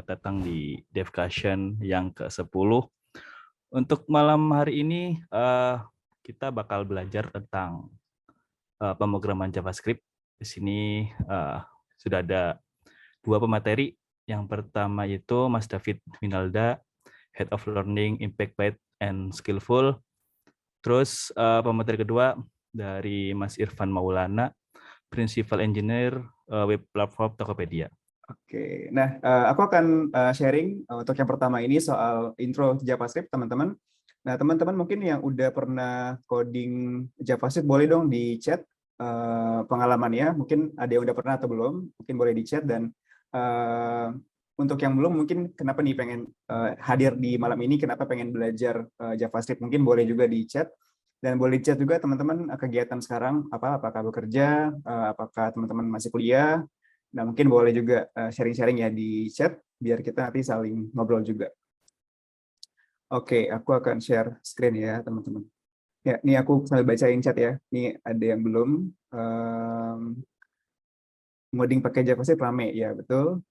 selamat datang di Devcussion yang ke-10. Untuk malam hari ini kita bakal belajar tentang pemrograman JavaScript. Di sini sudah ada dua pemateri. Yang pertama itu Mas David Winalda, Head of Learning, Impact Paid and Skillful. Terus pemateri kedua dari Mas Irfan Maulana, Principal Engineer Web Platform Tokopedia. Oke, nah aku akan sharing untuk yang pertama ini soal intro JavaScript, teman-teman. Nah, teman-teman mungkin yang udah pernah coding JavaScript boleh dong di chat pengalamannya. Mungkin ada yang udah pernah atau belum, mungkin boleh di chat. Dan untuk yang belum, mungkin kenapa nih pengen hadir di malam ini, kenapa pengen belajar JavaScript, mungkin boleh juga di chat. Dan boleh chat juga teman-teman kegiatan sekarang, apakah bekerja, apakah teman-teman masih kuliah. Nah, mungkin boleh juga sharing-sharing ya di chat, biar kita nanti saling ngobrol juga. Oke, aku akan share screen ya, teman-teman. Ya, ini aku sambil bacain chat ya. Ini ada yang belum. Ngoding pakai JavaScript rame, ya betul.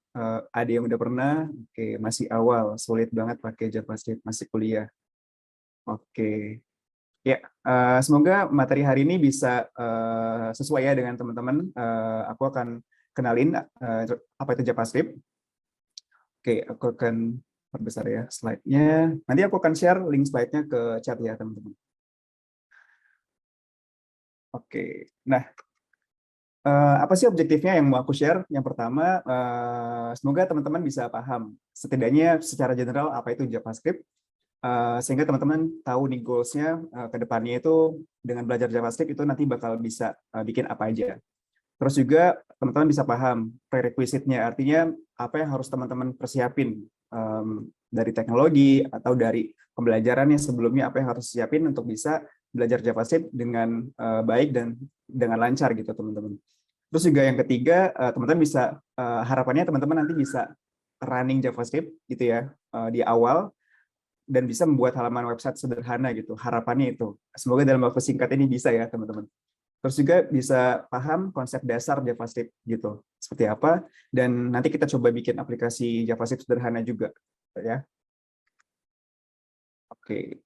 Ada yang udah pernah, oke, masih awal, sulit banget pakai JavaScript, masih kuliah. Oke. Ya, semoga materi hari ini bisa sesuai ya dengan teman-teman. Aku akan kenalin apa itu JavaScript. Oke, aku akan perbesar ya slide-nya. Nanti aku akan share link slide-nya ke chat ya, teman-teman. Oke, nah apa sih objektifnya yang mau aku share? Yang pertama, semoga teman-teman bisa paham setidaknya secara general apa itu JavaScript, sehingga teman-teman tahu nih goals-nya ke depannya itu dengan belajar JavaScript itu nanti bakal bisa bikin apa aja. Terus juga teman-teman bisa paham prerequisite-nya, artinya apa yang harus teman-teman persiapin dari teknologi atau dari pembelajarannya sebelumnya, apa yang harus siapin untuk bisa belajar JavaScript dengan baik dan dengan lancar gitu, teman-teman. Terus juga yang ketiga, teman-teman bisa harapannya teman-teman nanti bisa running JavaScript gitu ya di awal dan bisa membuat halaman website sederhana gitu. Harapannya itu. Semoga dalam waktu singkat ini bisa ya, teman-teman. Terus juga bisa paham konsep dasar JavaScript gitu. Seperti apa, dan nanti kita coba bikin aplikasi JavaScript sederhana juga ya. Oke.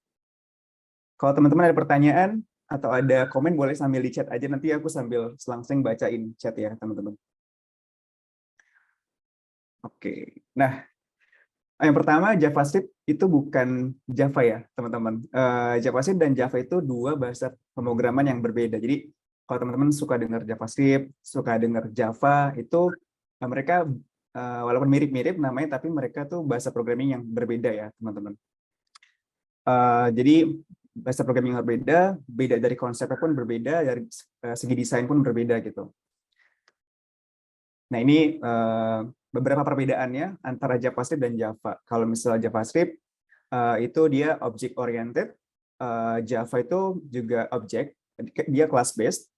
Kalau teman-teman ada pertanyaan atau ada komen boleh sambil di chat aja, nanti aku sambil selang-seling bacain chat ya, teman-teman. Oke. Nah, yang pertama JavaScript itu bukan Java ya, teman-teman. JavaScript dan Java itu dua bahasa pemrograman yang berbeda. Jadi kalau teman-teman suka dengar JavaScript, suka dengar Java, itu mereka walaupun mirip-mirip namanya, tapi mereka tuh bahasa programming yang berbeda ya, teman-teman. Jadi bahasa programming yang berbeda, beda dari konsepnya pun berbeda, dari segi desain pun berbeda gitu. Nah, ini beberapa perbedaannya antara JavaScript dan Java. Kalau misalnya JavaScript itu dia object oriented, Java itu juga object, dia class based.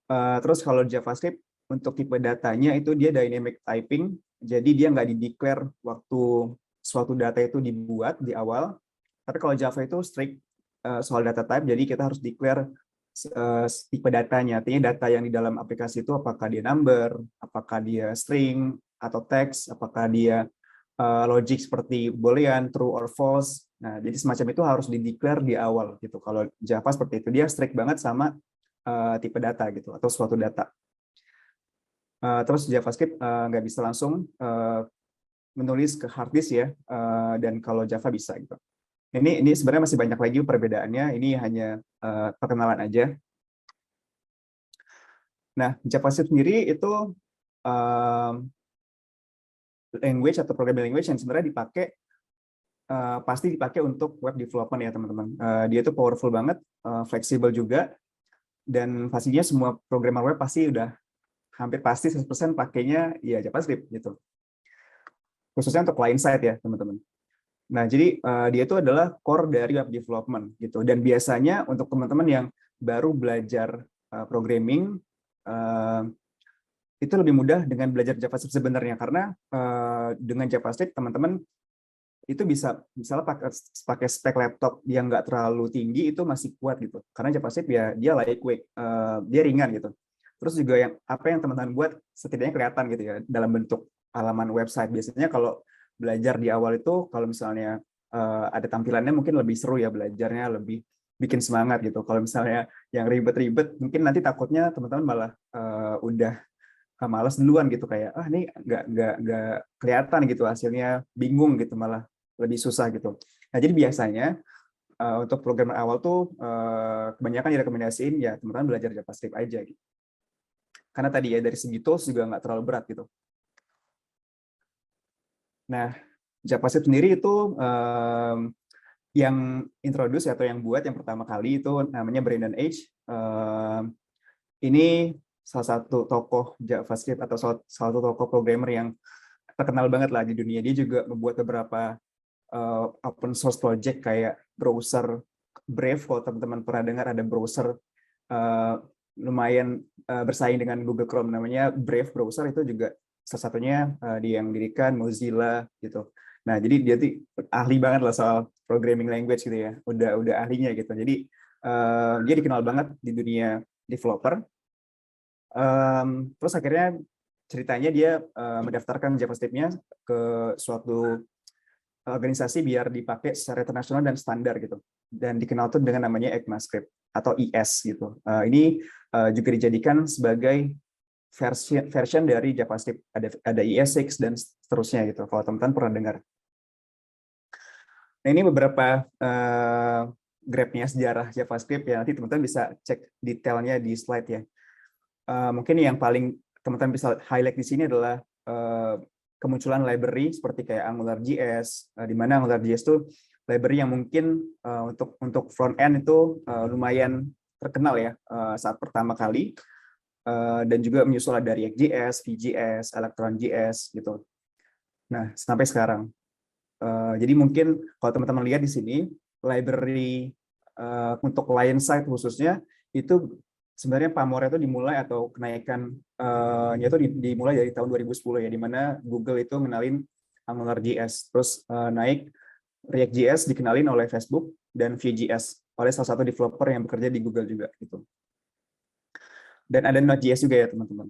Terus kalau JavaScript untuk tipe datanya itu dia dynamic typing, jadi dia nggak di-declare waktu suatu data itu dibuat di awal. Tapi kalau Java itu strict soal data type, jadi kita harus declare tipe datanya, artinya data yang di dalam aplikasi itu apakah dia number, apakah dia string atau text, apakah dia logic seperti boolean, true or false. Nah, jadi semacam itu harus di-declare di awal gitu. Kalau Java seperti itu, dia strict banget sama tipe data gitu atau suatu data. Terus JavaScript nggak bisa langsung menulis ke hard disk ya, dan kalau Java bisa gitu. Ini sebenarnya masih banyak lagi perbedaannya. Ini hanya perkenalan aja. Nah, JavaScript sendiri itu language atau programming language yang sebenarnya dipakai pasti dipakai untuk web development ya, teman-teman. Dia itu powerful banget, fleksibel juga, dan pastinya semua programmer web pasti udah hampir pasti 100% pakainya ya JavaScript gitu. Khususnya untuk client side ya, teman-teman. Nah, jadi dia itu adalah core dari web development gitu. Dan biasanya untuk teman-teman yang baru belajar programming itu lebih mudah dengan belajar JavaScript sebenarnya, karena dengan JavaScript teman-teman itu bisa misalnya pakai spek laptop yang nggak terlalu tinggi itu masih kuat gitu. Karena JavaScript ya dia lightweight, dia ringan gitu. Terus juga yang apa yang teman-teman buat setidaknya kelihatan gitu ya dalam bentuk halaman website. Biasanya kalau belajar di awal itu kalau misalnya ada tampilannya mungkin lebih seru ya belajarnya, lebih bikin semangat gitu. Kalau misalnya yang ribet-ribet, mungkin nanti takutnya teman-teman malah udah malas duluan gitu, kayak ini nggak kelihatan gitu hasilnya, bingung gitu, malah lebih susah gitu. Nah jadi biasanya untuk programmer awal tuh kebanyakan direkomendasiin ya teman-teman belajar JavaScript aja gitu. Karena tadi ya dari segi tools juga nggak terlalu berat gitu. Nah, JavaScript sendiri itu yang introduce atau yang buat yang pertama kali itu namanya Brendan Eich. Ini salah satu tokoh JavaScript atau salah satu tokoh programmer yang terkenal banget lah di dunia. Dia juga membuat beberapa open source project kayak browser Brave. Kalau teman-teman pernah dengar, ada browser lumayan bersaing dengan Google Chrome, namanya Brave browser. Itu juga salah satunya dia yang mendirikan Mozilla gitu. Nah jadi dia tuh ahli banget lah soal programming language gitu ya, udah ahlinya gitu. Jadi dia dikenal banget di dunia developer. Terus akhirnya ceritanya dia mendaftarkan JavaScript-nya ke suatu organisasi biar dipakai secara internasional dan standar gitu, dan dikenal tuh dengan namanya ECMAScript atau ES gitu. Ini juga dijadikan sebagai version dari JavaScript, ada ES6 dan seterusnya gitu, kalau teman-teman pernah dengar. Nah ini beberapa grabnya sejarah JavaScript ya, nanti teman-teman bisa cek detailnya di slide ya. Mungkin yang paling teman-teman bisa highlight di sini adalah kemunculan library seperti kayak AngularJS, di mana AngularJS itu library yang mungkin untuk front end itu lumayan terkenal ya saat pertama kali, dan juga menyusul ada React.js, Vue.js, Electron.js gitu. Nah sampai sekarang, jadi mungkin kalau teman-teman lihat di sini library untuk client side khususnya itu sebenarnya pamornya itu dimulai atau kenaikan itu dimulai dari tahun 2010 ya, di mana Google itu mengenalin AngularJS, terus naik React.js dikenalin oleh Facebook, dan Vue.js oleh salah satu developer yang bekerja di Google juga gitu. Dan ada Node.js juga ya teman-teman.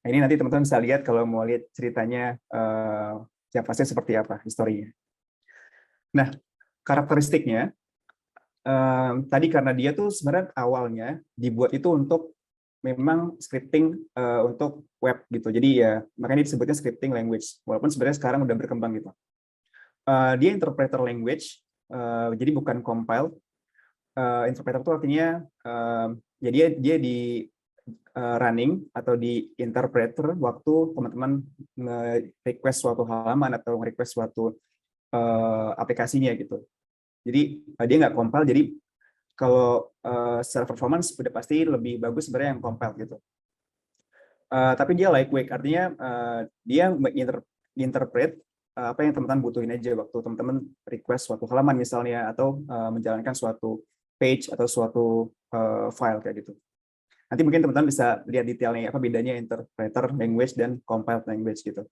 Nah, ini nanti teman-teman bisa lihat kalau mau lihat ceritanya JavaScript seperti apa historinya. Nah, karakteristiknya tadi karena dia tuh sebenarnya awalnya dibuat itu untuk memang scripting untuk web gitu. Jadi ya makanya disebutnya scripting language. Walaupun sebenarnya sekarang udah berkembang gitu. Dia interpreter language, jadi bukan compile. Interpreter itu artinya ya dia di running atau di interpreter waktu teman-teman request suatu halaman atau request suatu aplikasinya gitu. Jadi dia nggak compile, jadi kalau secara performance udah pasti lebih bagus sebenarnya yang compile gitu. Tapi dia lightweight, artinya dia menginterpret apa yang teman-teman butuhin aja waktu teman-teman request suatu halaman misalnya, atau menjalankan suatu page atau suatu file kayak gitu. Nanti mungkin teman-teman bisa lihat detailnya apa bedanya interpreter language dan compiled language gitu.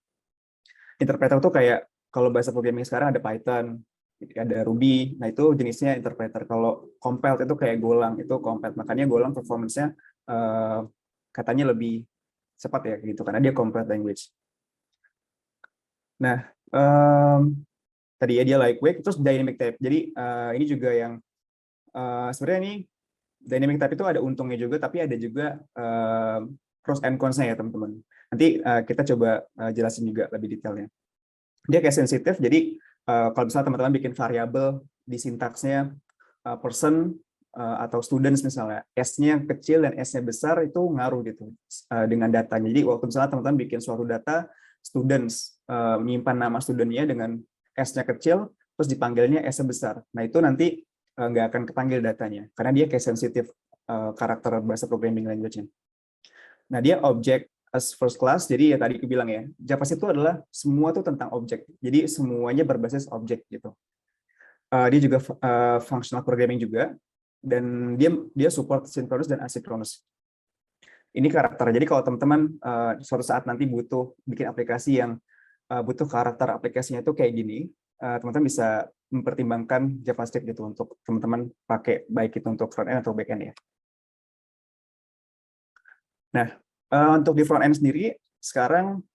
Interpreter tuh kayak kalau bahasa programming sekarang ada Python, ada Ruby, nah itu jenisnya interpreter. Kalau compiled itu kayak Golang, itu compiled. Makanya Golang performance-nya katanya lebih cepat ya gitu, karena dia compiled language. Nah, tadi ya dia lightweight, terus dynamic type. Jadi ini juga yang sebenarnya ini dynamic type itu ada untungnya juga, tapi ada juga pros and cons-nya ya teman-teman. Nanti kita coba jelasin juga lebih detailnya. Dia kayak sensitif, jadi kalau misalnya teman-teman bikin variabel di sintaksnya person atau students misalnya, S-nya kecil dan S-nya besar itu ngaruh gitu dengan datanya. Jadi waktu misalnya teman-teman bikin suatu data students, menyimpan nama studentnya dengan S-nya kecil, terus dipanggilnya S-nya besar. Nah itu nanti nggak akan kepanggil datanya, karena dia kayak sensitif karakter bahasa programming language-nya. Nah dia object as first class, jadi ya tadi aku bilang ya, JavaScript itu adalah semua tuh tentang objek, jadi semuanya berbasis objek gitu. Dia juga functional programming juga, dan dia support synchronous dan asynchronous. Ini karakter. Jadi kalau teman-teman suatu saat nanti butuh bikin aplikasi yang butuh karakter aplikasinya itu kayak gini, teman-teman bisa mempertimbangkan JavaScript gitu untuk teman-teman pakai, baik itu untuk front end atau back end ya. Nah, untuk di front end sendiri sekarang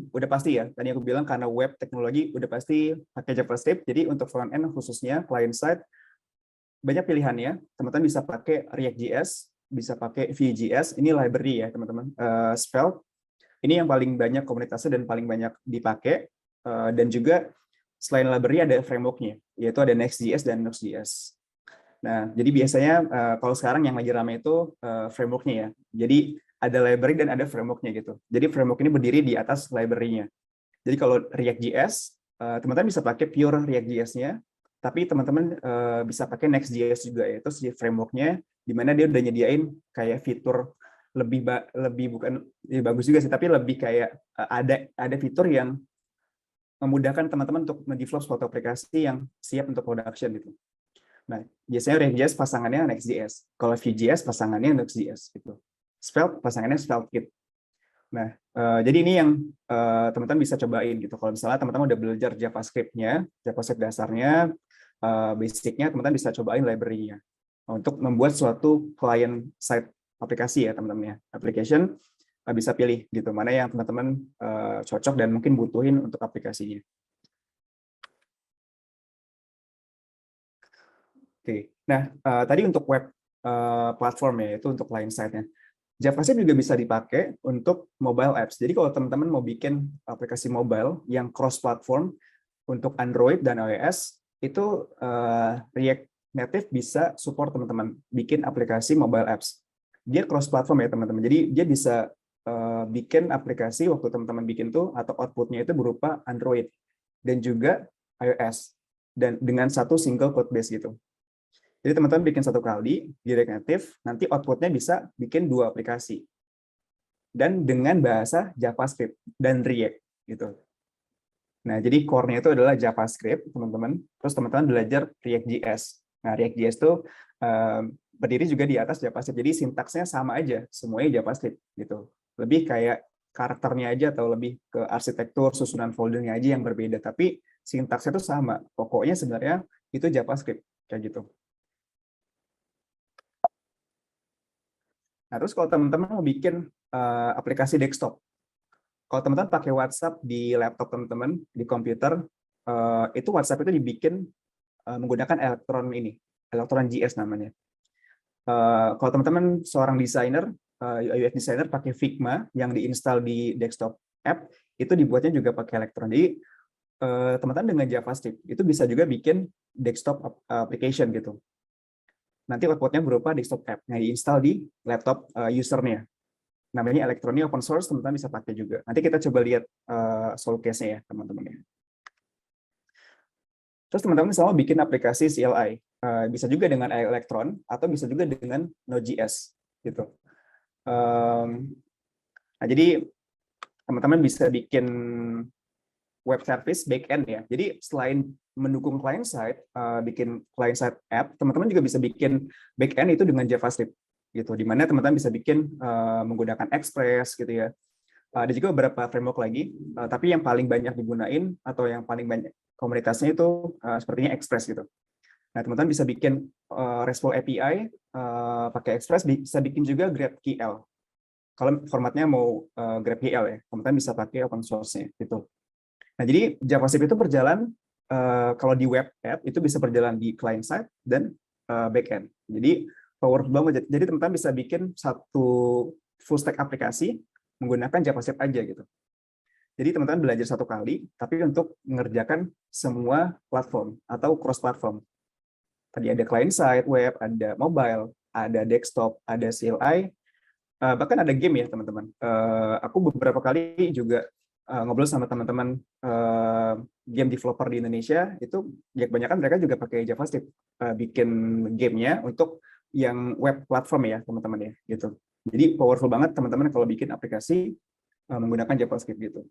Udah pasti ya, tadi aku bilang karena web teknologi udah pasti pakai JavaScript, jadi untuk front end khususnya client side banyak pilihannya. Teman-teman bisa pakai React.js, bisa pakai Vue.js, ini library ya teman-teman. Svelte, ini yang paling banyak komunitasnya dan paling banyak dipakai. Dan juga selain library ada framework-nya, yaitu ada Next.js dan Node.js. Nah, jadi biasanya kalau sekarang yang lagi ramai itu framework-nya ya. Jadi ada library dan ada framework-nya gitu. Jadi framework ini berdiri di atas library-nya. Jadi kalau React.js, teman-teman bisa pakai pure React.js-nya, tapi teman-teman bisa pakai Next.js juga, yaitu si framework-nya, di mana dia udah nyediain kayak fitur lebih bukan ya bagus juga sih, tapi lebih kayak ada fitur yang memudahkan teman-teman untuk mendevelop suatu aplikasi yang siap untuk production gitu. Nah, biasanya React.js pasangannya Next.js. Kalau Vue.js pasangannya Node.js gitu. Svelte pasangannya SvelteKit. Nah, jadi ini yang teman-teman bisa cobain gitu. Kalau misalnya teman-teman udah belajar JavaScript-nya, JavaScript dasarnya, basic-nya, teman-teman bisa cobain library-nya untuk membuat suatu client side aplikasi ya teman-teman ya. Application bisa pilih gitu mana yang teman-teman cocok dan mungkin butuhin untuk aplikasinya. Oke, nah tadi untuk web platform ya, itu untuk client side-nya. JavaScript juga bisa dipakai untuk mobile apps. Jadi kalau teman-teman mau bikin aplikasi mobile yang cross-platform untuk Android dan iOS, itu React Native bisa support teman-teman bikin aplikasi mobile apps. Dia cross-platform ya teman-teman. Jadi dia bisa bikin aplikasi waktu teman-teman bikin tuh atau output-nya itu berupa Android dan juga iOS dan dengan satu single code base gitu. Jadi teman-teman bikin satu kali di React Native, nanti output-nya bisa bikin 2 aplikasi. Dan dengan bahasa JavaScript dan React gitu. Nah, jadi core-nya itu adalah JavaScript, teman-teman. Terus teman-teman belajar React.js. Nah, React.js itu berdiri juga di atas JavaScript. Jadi sintaksnya sama aja, semuanya JavaScript gitu. Lebih kayak karakternya aja atau lebih ke arsitektur, susunan foldernya aja yang berbeda. Tapi sintaksnya itu sama. Pokoknya sebenarnya itu JavaScript kayak gitu. Nah, terus kalau teman-teman mau bikin aplikasi desktop, kalau teman-teman pakai WhatsApp di laptop teman-teman, di komputer, itu WhatsApp itu dibikin menggunakan Electron JS namanya. Kalau teman-teman seorang desainer, UX designer pakai Figma yang diinstal di desktop app, itu dibuatnya juga pakai Electron. Jadi teman-teman dengan JavaScript itu bisa juga bikin desktop application gitu. Nanti output-nya berupa desktop app yang diinstal di laptop usernya. Namanya Electroni open source, teman-teman bisa pakai juga. Nanti kita coba lihat showcase-nya ya, teman-teman. Terus teman-teman sama bikin aplikasi CLI. Bisa juga dengan Electron, atau bisa juga dengan Node.js. Gitu. Nah, jadi teman-teman bisa bikin web service backend ya. Jadi selain mendukung client side, bikin client side app, teman-teman juga bisa bikin backend itu dengan JavaScript gitu. Di mana teman-teman bisa bikin menggunakan Express gitu ya. Ada juga beberapa framework lagi, tapi yang paling banyak digunain atau yang paling banyak komunitasnya itu sepertinya Express gitu. Nah, teman-teman bisa bikin RESTful API pakai Express, bisa bikin juga GraphQL. Kalau formatnya mau GraphQL ya, teman-teman bisa pakai open source-nya gitu. Nah, jadi JavaScript itu berjalan kalau di web app itu bisa berjalan di client side dan backend. Jadi powerful banget. Jadi teman-teman bisa bikin satu full stack aplikasi menggunakan JavaScript aja gitu. Jadi teman-teman belajar satu kali, tapi untuk mengerjakan semua platform atau cross platform. Tadi ada client side web, ada mobile, ada desktop, ada CLI, bahkan ada game ya teman-teman. Aku beberapa kali juga ngobrol sama teman-teman game developer di Indonesia, itu ya kebanyakan mereka juga pakai JavaScript bikin gamenya untuk yang web platform ya teman-teman ya gitu. Jadi powerful banget teman-teman kalau bikin aplikasi menggunakan JavaScript gitu.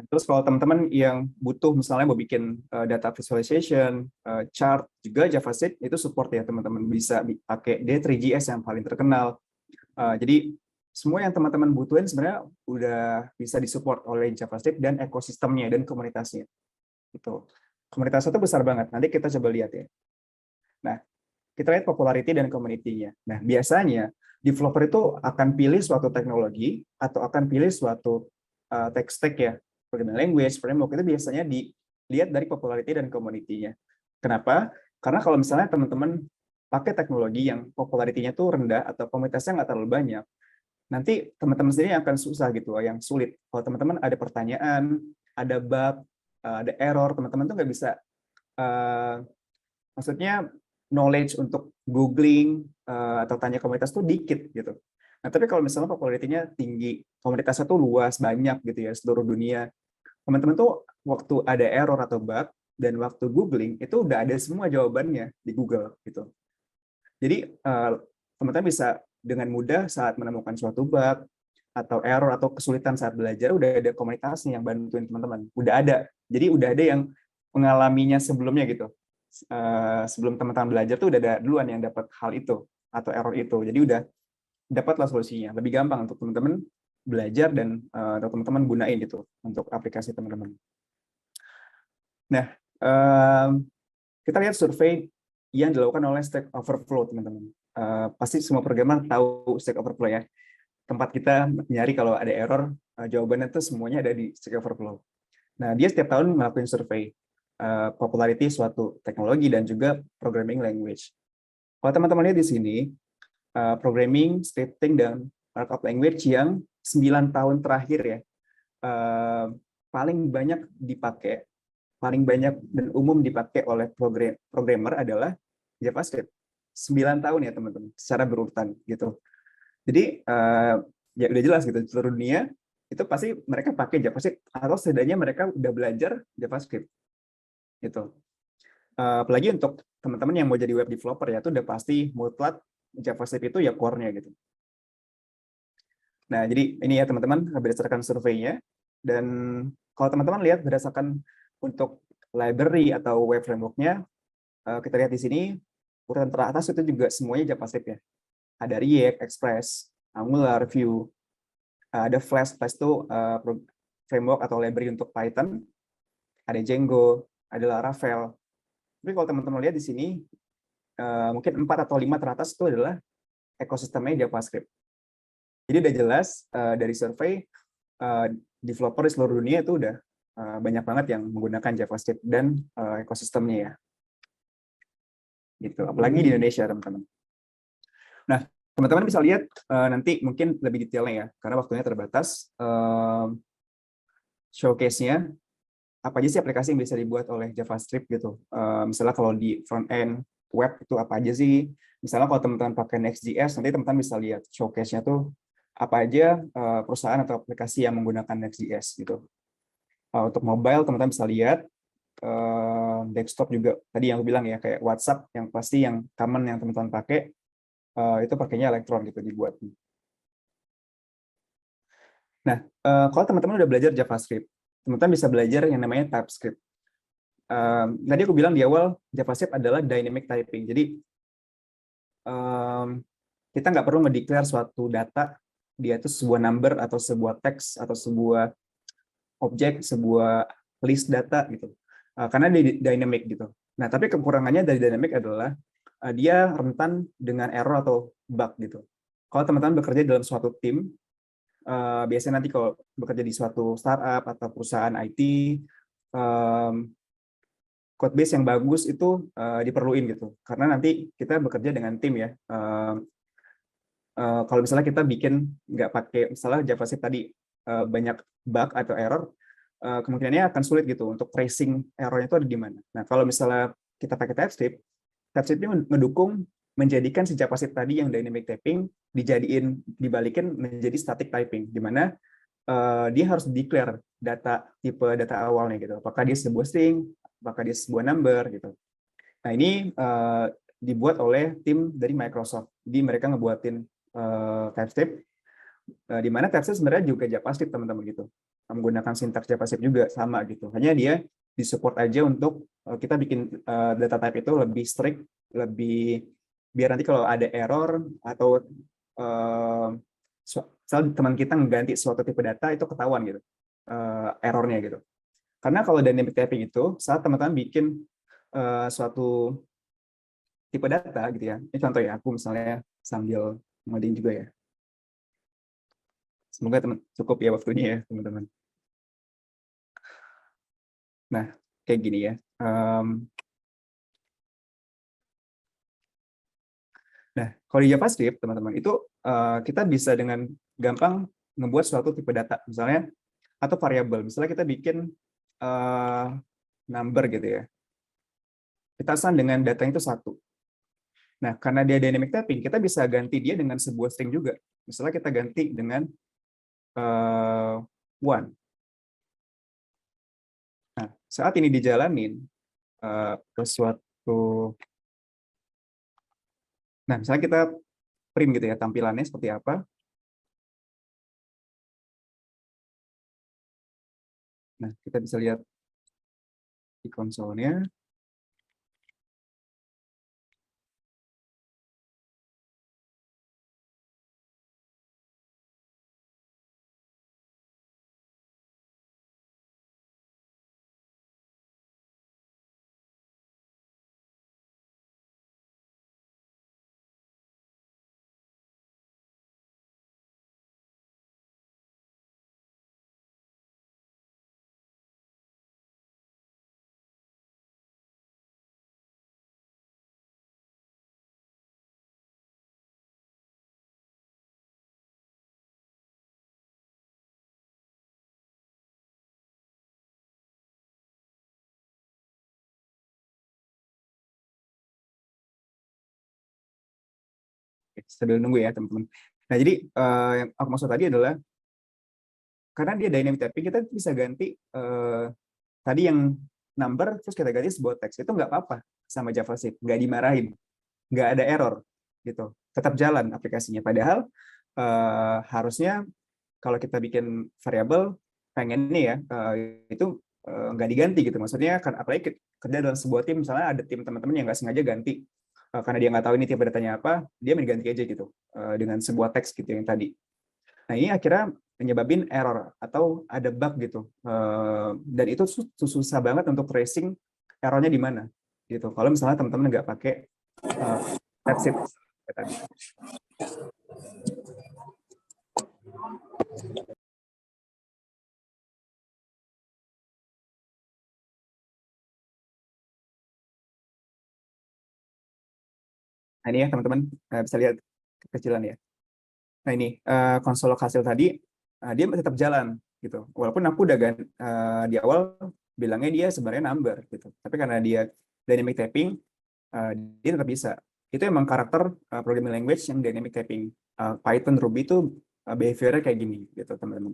Terus kalau teman-teman yang butuh misalnya mau bikin data visualization, chart, juga JavaScript itu support ya teman-teman. Bisa pakai D3JS yang paling terkenal. Jadi semua yang teman-teman butuhin sebenarnya udah bisa disupport oleh JavaScript dan ekosistemnya dan komunitasnya. Gitu. Komunitasnya itu besar banget. Nanti kita coba lihat ya. Nah, kita lihat popularity dan community-nya. Nah, biasanya developer itu akan pilih suatu teknologi atau akan pilih suatu tech stack ya, programming language, framework, itu biasanya dilihat dari popularity dan community-nya. Kenapa? Karena kalau misalnya teman-teman pakai teknologi yang popularity-nya tuh rendah atau komunitasnya nggak terlalu banyak, nanti teman-teman sendiri akan susah gitu, yang sulit. Kalau teman-teman ada pertanyaan, ada bug, ada error, teman-teman tuh nggak bisa, maksudnya knowledge untuk googling atau tanya komunitas tuh dikit gitu. Nah, tapi kalau misalnya popularity-nya tinggi, komunitasnya tuh luas, banyak gitu ya, seluruh dunia, teman-teman tuh waktu ada error atau bug dan waktu googling itu udah ada semua jawabannya di Google gitu. Jadi teman-teman bisa dengan mudah saat menemukan suatu bug atau error atau kesulitan saat belajar, udah ada komunitasnya yang bantuin teman-teman. Udah ada. Jadi udah ada yang mengalaminya sebelumnya gitu. Sebelum teman-teman belajar tuh udah ada duluan yang dapat hal itu atau error itu. Jadi udah dapatlah solusinya. Lebih gampang untuk teman-teman belajar dan atau teman-teman gunain itu untuk aplikasi teman-teman. Nah, kita lihat survei yang dilakukan oleh Stack Overflow, teman-teman. Pasti semua programmer tahu Stack Overflow ya. Tempat kita nyari kalau ada error, jawabannya tuh semuanya ada di Stack Overflow. Nah, dia setiap tahun melakukan survei popularity suatu teknologi dan juga programming language. Kalau teman-teman lihat di sini, programming, scripting, dan markup language yang 9 tahun terakhir ya, paling banyak dipakai, paling banyak dan umum dipakai oleh programmer adalah JavaScript. 9 tahun ya teman-teman, secara berurutan gitu. Jadi ya udah jelas gitu, seluruh dunia itu pasti mereka pakai JavaScript atau setidaknya mereka udah belajar JavaScript gitu. Apalagi untuk teman-teman yang mau jadi web developer ya, itu udah pasti mutlak JavaScript itu ya core-nya gitu. Nah, jadi ini ya teman-teman berdasarkan surveinya, dan kalau teman-teman lihat berdasarkan untuk library atau web framework-nya, kita lihat di sini urutan teratas itu juga semuanya JavaScript ya. Ada React, Express, Angular, Vue, ada Flash itu framework atau library untuk Python, ada Django, ada Laravel. Tapi kalau teman-teman lihat di sini, mungkin 4 atau 5 teratas itu adalah ekosistemnya JavaScript. Jadi udah jelas dari survei, developer di seluruh dunia itu udah banyak banget yang menggunakan JavaScript dan ekosistemnya ya. Gitu. Apalagi di Indonesia, teman-teman. Nah, teman-teman bisa lihat nanti mungkin lebih detailnya ya, karena waktunya terbatas. Showcase-nya, apa aja sih aplikasi yang bisa dibuat oleh JavaScript gitu. Misalnya kalau di front end web itu apa aja sih. Misalnya kalau teman-teman pakai Next.js, nanti teman-teman bisa lihat showcase-nya tuh apa aja perusahaan atau aplikasi yang menggunakan Next.js gitu. Untuk mobile, teman-teman bisa lihat. Desktop juga, tadi yang aku bilang ya, kayak WhatsApp, yang pasti yang common yang teman-teman pakai, itu pakainya Electron gitu dibuat. Nah, kalau teman-teman udah belajar JavaScript, teman-teman bisa belajar yang namanya TypeScript. Tadi aku bilang di awal, JavaScript adalah dynamic typing. Jadi, kita nggak perlu mendeklar suatu data, dia itu sebuah number atau sebuah teks atau sebuah objek, sebuah list data gitu. Karena dia dynamic gitu. Nah, tapi kekurangannya dari dynamic adalah dia rentan dengan error atau bug gitu. Kalau teman-teman bekerja dalam suatu tim, biasanya nanti kalau bekerja di suatu startup atau perusahaan IT, code base yang bagus itu diperluin gitu. Karena nanti kita bekerja dengan tim ya. Kalau misalnya kita bikin nggak pakai, misalnya JavaScript tadi banyak bug atau error, kemungkinannya akan sulit gitu untuk tracing errornya itu ada di mana. Nah, kalau misalnya kita pakai TypeScript, TypeScript ini mendukung menjadikan si JavaScript tadi yang dynamic typing dibalikin menjadi static typing, di mana dia harus declare tipe data awalnya gitu. Apakah dia sebuah string, apakah dia sebuah number gitu. Nah, ini dibuat oleh tim dari Microsoft. Jadi mereka ngebuatin TypeScript, di mana TypeScript sebenarnya juga JavaScript, teman-teman gitu. Menggunakan sintaks JavaScript juga sama gitu. Hanya dia disupport aja untuk kita bikin data type itu lebih strict, lebih biar nanti kalau ada error atau misal teman kita mengganti suatu tipe data itu ketahuan gitu errornya gitu. Karena kalau dynamic typing itu saat teman-teman bikin suatu tipe data gitu ya. Ini contoh ya, aku misalnya sambil ngoding juga ya. Semoga cukup ya waktunya ya teman-teman. Nah, kayak gini ya. Nah, kalau di JavaScript, teman-teman, itu kita bisa dengan gampang membuat suatu tipe data, misalnya, atau variabel. Misalnya kita bikin number gitu ya. Kita assign dengan data itu 1. Nah, karena dia dynamic typing, kita bisa ganti dia dengan sebuah string juga. Misalnya kita ganti dengan one. Nah, saat ini dijalanin ke suatu, nah misalnya kita print gitu ya, tampilannya seperti apa. Nah, kita bisa lihat di konsolnya. Sambil nunggu ya teman-teman. Nah, jadi yang aku maksud tadi adalah karena dia dynamic typing, kita bisa ganti tadi yang number terus kita ganti sebuah teks, itu nggak apa-apa sama JavaScript, nggak dimarahin, nggak ada error gitu, tetap jalan aplikasinya. Padahal harusnya kalau kita bikin variabel pengen nih ya itu nggak diganti gitu, maksudnya kan apalagi kerja dalam sebuah tim, misalnya ada tim teman-teman yang nggak sengaja ganti karena dia nggak tahu ini tipe datanya apa, dia mengganti aja gitu dengan sebuah teks gitu yang tadi. Nah, ini akhirnya menyebabin error atau ada bug gitu. Dan itu susah banget untuk tracing errornya di mana gitu. Kalau misalnya teman-teman nggak pakai TypeScript tadi. Nah, ini ya teman-teman bisa lihat kekecilan ya. Nah, ini konsol hasil tadi dia tetap jalan gitu. Walaupun aku udah di awal bilangnya dia sebenarnya number gitu. Tapi karena dia dynamic typing, dia tetap bisa. Itu emang karakter programming language yang dynamic typing. Python, Ruby itu behavior-nya kayak gini gitu teman-teman.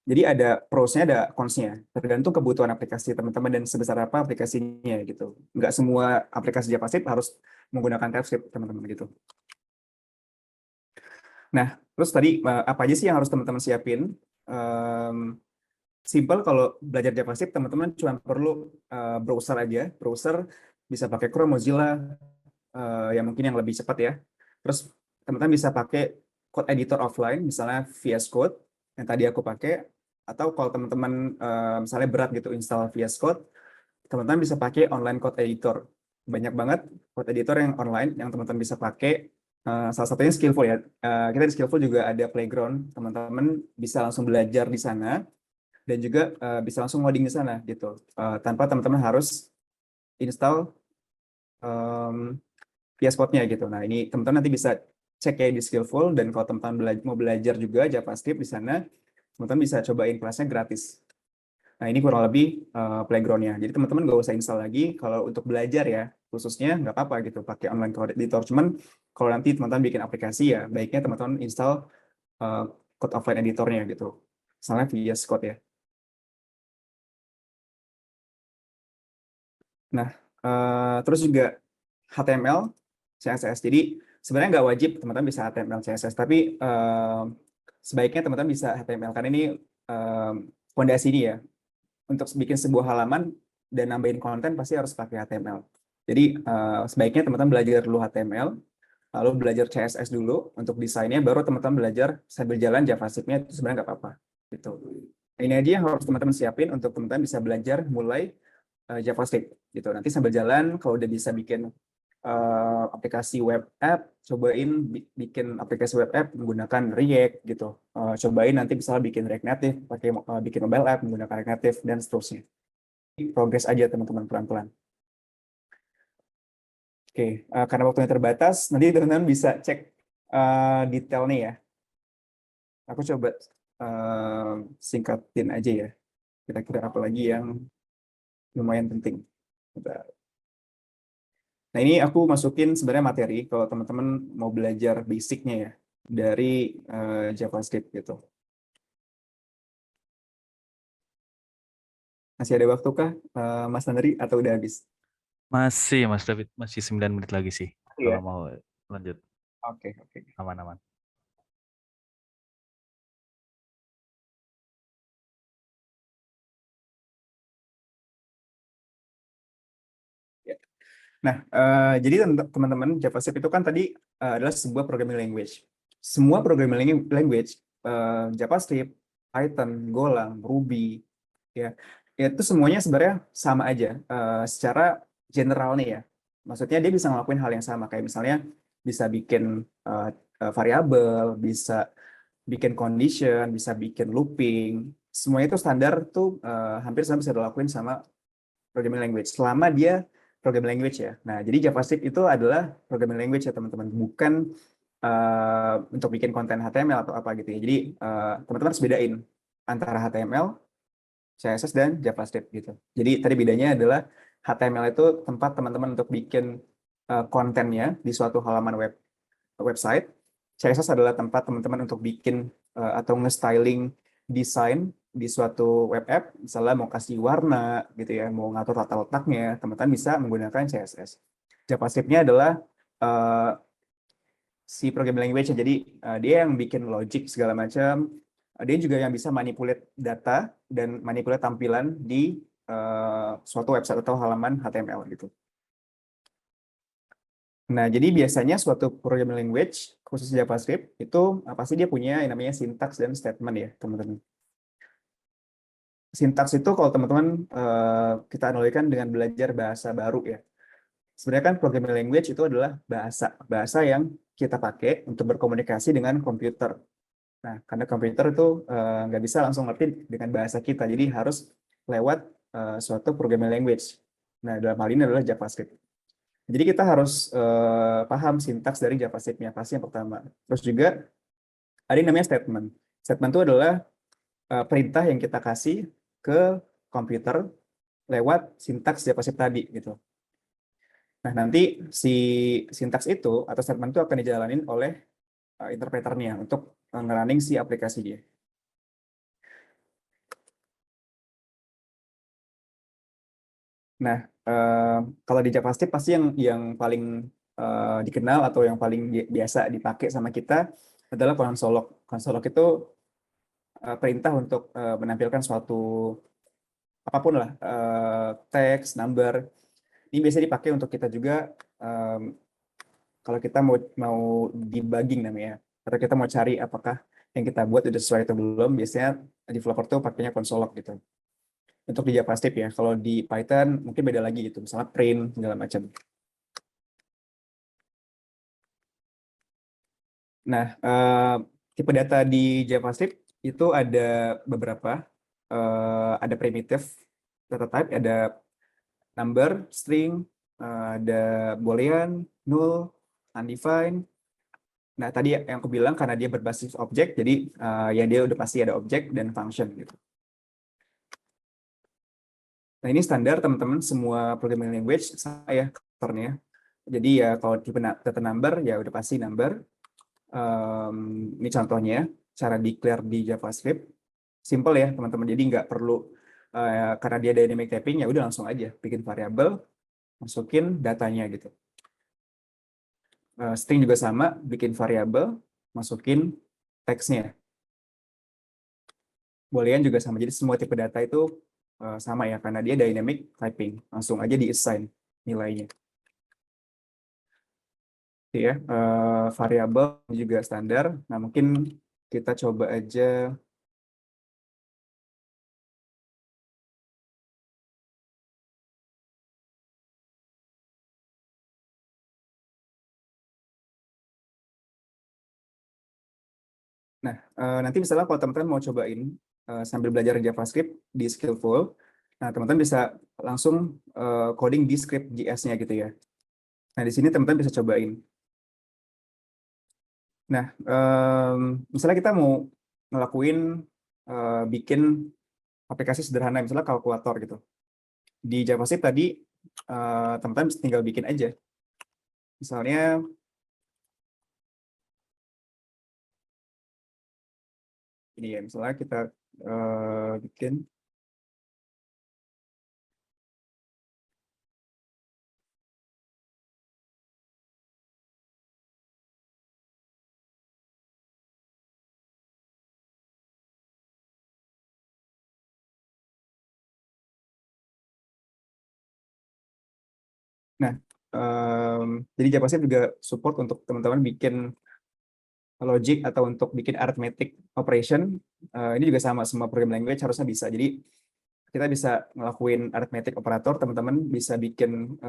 Jadi ada pros-nya, ada cons-nya. Tergantung kebutuhan aplikasi teman-teman dan sebesar apa aplikasinya gitu. Nggak semua aplikasi JavaScript harus menggunakan TypeScript teman-teman gitu. Nah, terus tadi apa aja sih yang harus teman-teman siapin? Simple, kalau belajar JavaScript teman-teman cuma perlu browser aja. Browser bisa pakai Chrome, Mozilla, yang mungkin yang lebih cepat ya. Terus teman-teman bisa pakai code editor offline, misalnya VS Code yang tadi aku pakai. Atau kalau teman-teman misalnya berat gitu install VS Code, teman-teman bisa pakai online code editor. Banyak banget code editor yang online yang teman-teman bisa pakai. Salah satunya Skillful ya. Kita di Skillful juga ada playground, teman-teman bisa langsung belajar di sana dan juga bisa langsung ngoding di sana gitu. Tanpa teman-teman harus install VS Code-nya gitu. Nah, ini teman-teman nanti bisa cek ya di Skillful, dan kalau teman-teman mau belajar juga JavaScript di sana, teman-teman bisa cobain kelasnya gratis. Nah, ini kurang lebih playground-nya. Jadi teman-teman nggak usah install lagi. Kalau untuk belajar ya, khususnya nggak apa-apa gitu, pakai online code editor. Cuman kalau nanti teman-teman bikin aplikasi ya, baiknya teman-teman install code offline editornya gitu. Misalnya VS Code ya. Nah, terus juga HTML, CSS. Jadi sebenarnya nggak wajib teman-teman bisa HTML, CSS, tapi sebaiknya teman-teman bisa HTML karena ini fondasi ini ya. Untuk bikin sebuah halaman dan nambahin konten pasti harus pakai HTML. Jadi sebaiknya teman-teman belajar dulu HTML, lalu belajar CSS dulu untuk desainnya, baru teman-teman belajar sambil jalan JavaScript-nya, itu sebenarnya nggak apa-apa. Gitu. Ini aja yang harus teman-teman siapin untuk teman-teman bisa belajar mulai JavaScript gitu. Nanti sambil jalan kalau udah bisa bikin aplikasi web app, cobain bikin aplikasi web app menggunakan React gitu. Cobain nanti misalnya bikin React Native, pakai bikin mobile app menggunakan React Native dan seterusnya. Progres aja teman-teman pelan-pelan. Oke, karena waktunya terbatas, nanti teman-teman bisa cek detailnya ya. Aku coba singkatin aja ya. Kira-kira apa lagi yang lumayan penting. Bentar. Nah, ini aku masukin sebenarnya materi kalau teman-teman mau belajar basicnya ya dari JavaScript gitu. Masih ada waktu kah, Mas Nandri, atau udah habis? Masih, Mas David, masih 9 menit lagi sih. Kalau Iya. mau lanjut, Oke, oke. aman-aman. Ya. Nah, jadi teman-teman, JavaScript itu kan tadi adalah sebuah programming language. Semua programming language, JavaScript, Python, Golang, Ruby, ya, itu semuanya sebenarnya sama aja secara general nih ya. Maksudnya dia bisa ngelakuin hal yang sama, kayak misalnya bisa bikin variabel, bisa bikin condition, bisa bikin looping. Semuanya itu standar tuh hampir sama bisa dilakuin sama programming language selama dia programming language ya. Nah, jadi JavaScript itu adalah programming language ya teman-teman, bukan untuk bikin konten HTML atau apa gitu ya. Jadi teman-teman harus bedain antara HTML, CSS, dan JavaScript gitu. Jadi tadi bedanya adalah HTML itu tempat teman-teman untuk bikin kontennya di suatu halaman website. CSS adalah tempat teman-teman untuk bikin atau nge-styling desain di suatu web app, misalnya mau kasih warna gitu ya, mau ngatur tata letaknya, teman-teman bisa menggunakan CSS. JavaScript-nya adalah uh, si programming language, jadi dia yang bikin logic segala macam. Dia juga yang bisa manipulate data dan manipulate tampilan di suatu website atau halaman HTML gitu. Nah, jadi biasanya suatu programming language, khusus JavaScript, itu pasti dia punya yang namanya syntax dan statement ya, teman-teman. Sintaks itu kalau teman-teman kita analogikan dengan belajar bahasa baru ya. Sebenarnya kan programming language itu adalah bahasa yang kita pakai untuk berkomunikasi dengan komputer. Nah, karena komputer itu nggak bisa langsung ngerti dengan bahasa kita, jadi harus lewat suatu programming language. Nah, dalam hal ini adalah JavaScript. Jadi kita harus paham sintaks dari JavaScript-nya, pasti yang pertama. Terus juga ada yang namanya statement. Statement itu adalah perintah yang kita kasih ke komputer lewat sintaks JavaScript tadi gitu. Nah, nanti si sintaks itu atau statement itu akan dijalanin oleh interpreternya untuk ngerunning si aplikasi dia. Nah, kalau di JavaScript pasti yang paling dikenal atau yang paling biasa dipakai sama kita adalah konsolog. Konsolog itu perintah untuk menampilkan suatu apapun lah, teks, number. Ini biasanya dipakai untuk kita juga kalau kita mau debugging namanya, atau kita mau cari apakah yang kita buat udah sesuai atau belum, biasanya developer tuh pakainya konsolog gitu. Untuk di JavaScript ya, kalau di Python mungkin beda lagi gitu, misalnya print segala macam. Nah, tipe data di JavaScript itu ada beberapa, ada primitive data type, ada number, string, ada boolean, null, undefined. Nah, tadi yang aku bilang karena dia berbasis objek, jadi ya dia udah pasti ada objek dan function gitu. Nah, ini standar teman-teman semua programming language saya covernya. Jadi ya kalau tipe data number ya udah pasti number. Ini contohnya cara declare di JavaScript. Simple ya teman-teman. Jadi nggak perlu karena dia dynamic typing ya udah langsung aja bikin variabel, masukin datanya gitu. String juga sama, bikin variabel, masukin teksnya. Boolean juga sama. Jadi semua tipe data itu sama ya karena dia dynamic typing. Langsung aja di-assign nilainya. Ya, variabel juga standar. Nah, mungkin kita coba aja Nah, nanti misalnya kalau teman-teman mau cobain sambil belajar JavaScript di Skillful, nah teman-teman bisa langsung coding di script JS-nya gitu ya. Nah, di sini teman-teman bisa cobain. Nah, misalnya kita mau ngelakuin bikin aplikasi sederhana, misalnya kalkulator gitu. Di JavaScript tadi, teman-teman tinggal bikin aja. Misalnya, ini ya, misalnya kita bikin. Nah, jadi JavaScript juga support untuk teman-teman bikin logic atau untuk bikin arithmetic operation. Ini juga sama, semua program language harusnya bisa. Jadi kita bisa ngelakuin arithmetic operator, teman-teman bisa bikin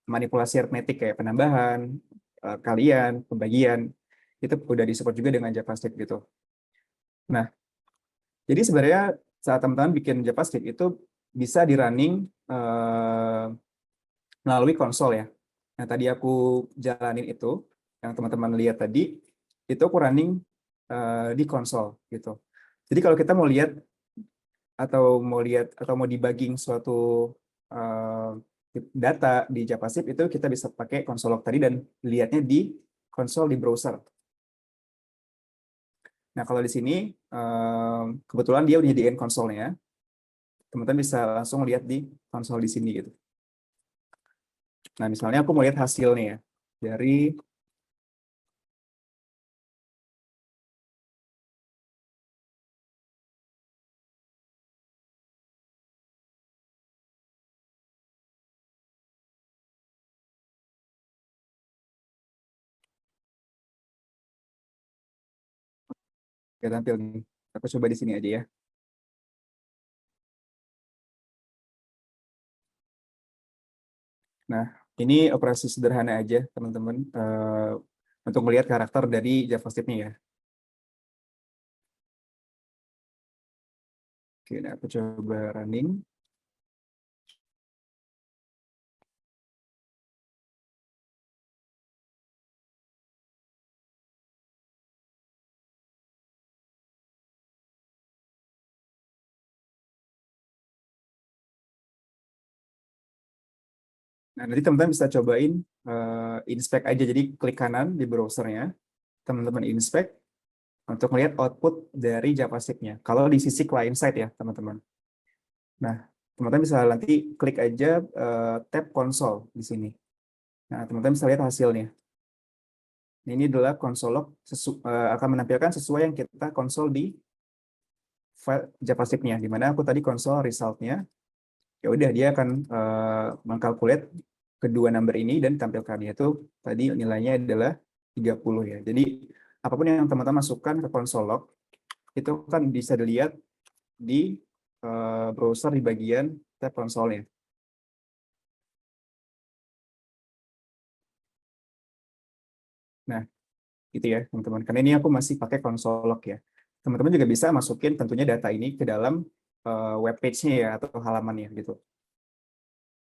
manipulasi arithmetic kayak penambahan, kalian, pembagian, itu udah disupport juga dengan JavaScript gitu. Nah, jadi sebenarnya saat teman-teman bikin JavaScript itu bisa di running melalui konsol ya. Nah, tadi aku jalanin itu, yang teman-teman lihat tadi, itu aku running di konsol gitu. Jadi kalau kita mau lihat atau mau debugging suatu uh, data di JavaScript itu kita bisa pakai konsol log tadi dan lihatnya di konsol di browser. Nah, kalau di sini kebetulan dia udah nyediain konsolnya, teman-teman bisa langsung lihat di konsol di sini gitu. Nah, misalnya aku mau lihat hasilnya ya dari ya tampil nih. Aku coba di sini aja ya. Nah, ini operasi sederhana aja, teman-teman, untuk melihat karakter dari JavaScript-nya ya. Oke, nah aku coba running. Nah, nanti teman-teman bisa cobain inspect aja. Jadi klik kanan di browsernya, teman-teman inspect untuk melihat output dari JavaScript-nya. Kalau di sisi client side ya, teman-teman. Nah, teman-teman bisa nanti klik aja tab console di sini. Nah, teman-teman bisa lihat hasilnya. Ini adalah console log akan menampilkan sesuai yang kita konsol di file JavaScript-nya, di mana aku tadi konsol result-nya. Ya udah, dia akan mengkalkulate kedua number ini dan tampilkan, yaitu tadi nilainya adalah 30 ya. Jadi apapun yang teman-teman masukkan ke konsol log itu kan bisa dilihat di browser di bagian tab konsolnya. Nah, gitu ya teman-teman. Karena ini aku masih pakai konsol log ya. Teman-teman juga bisa masukin tentunya data ini ke dalam web page-nya ya atau halamannya gitu.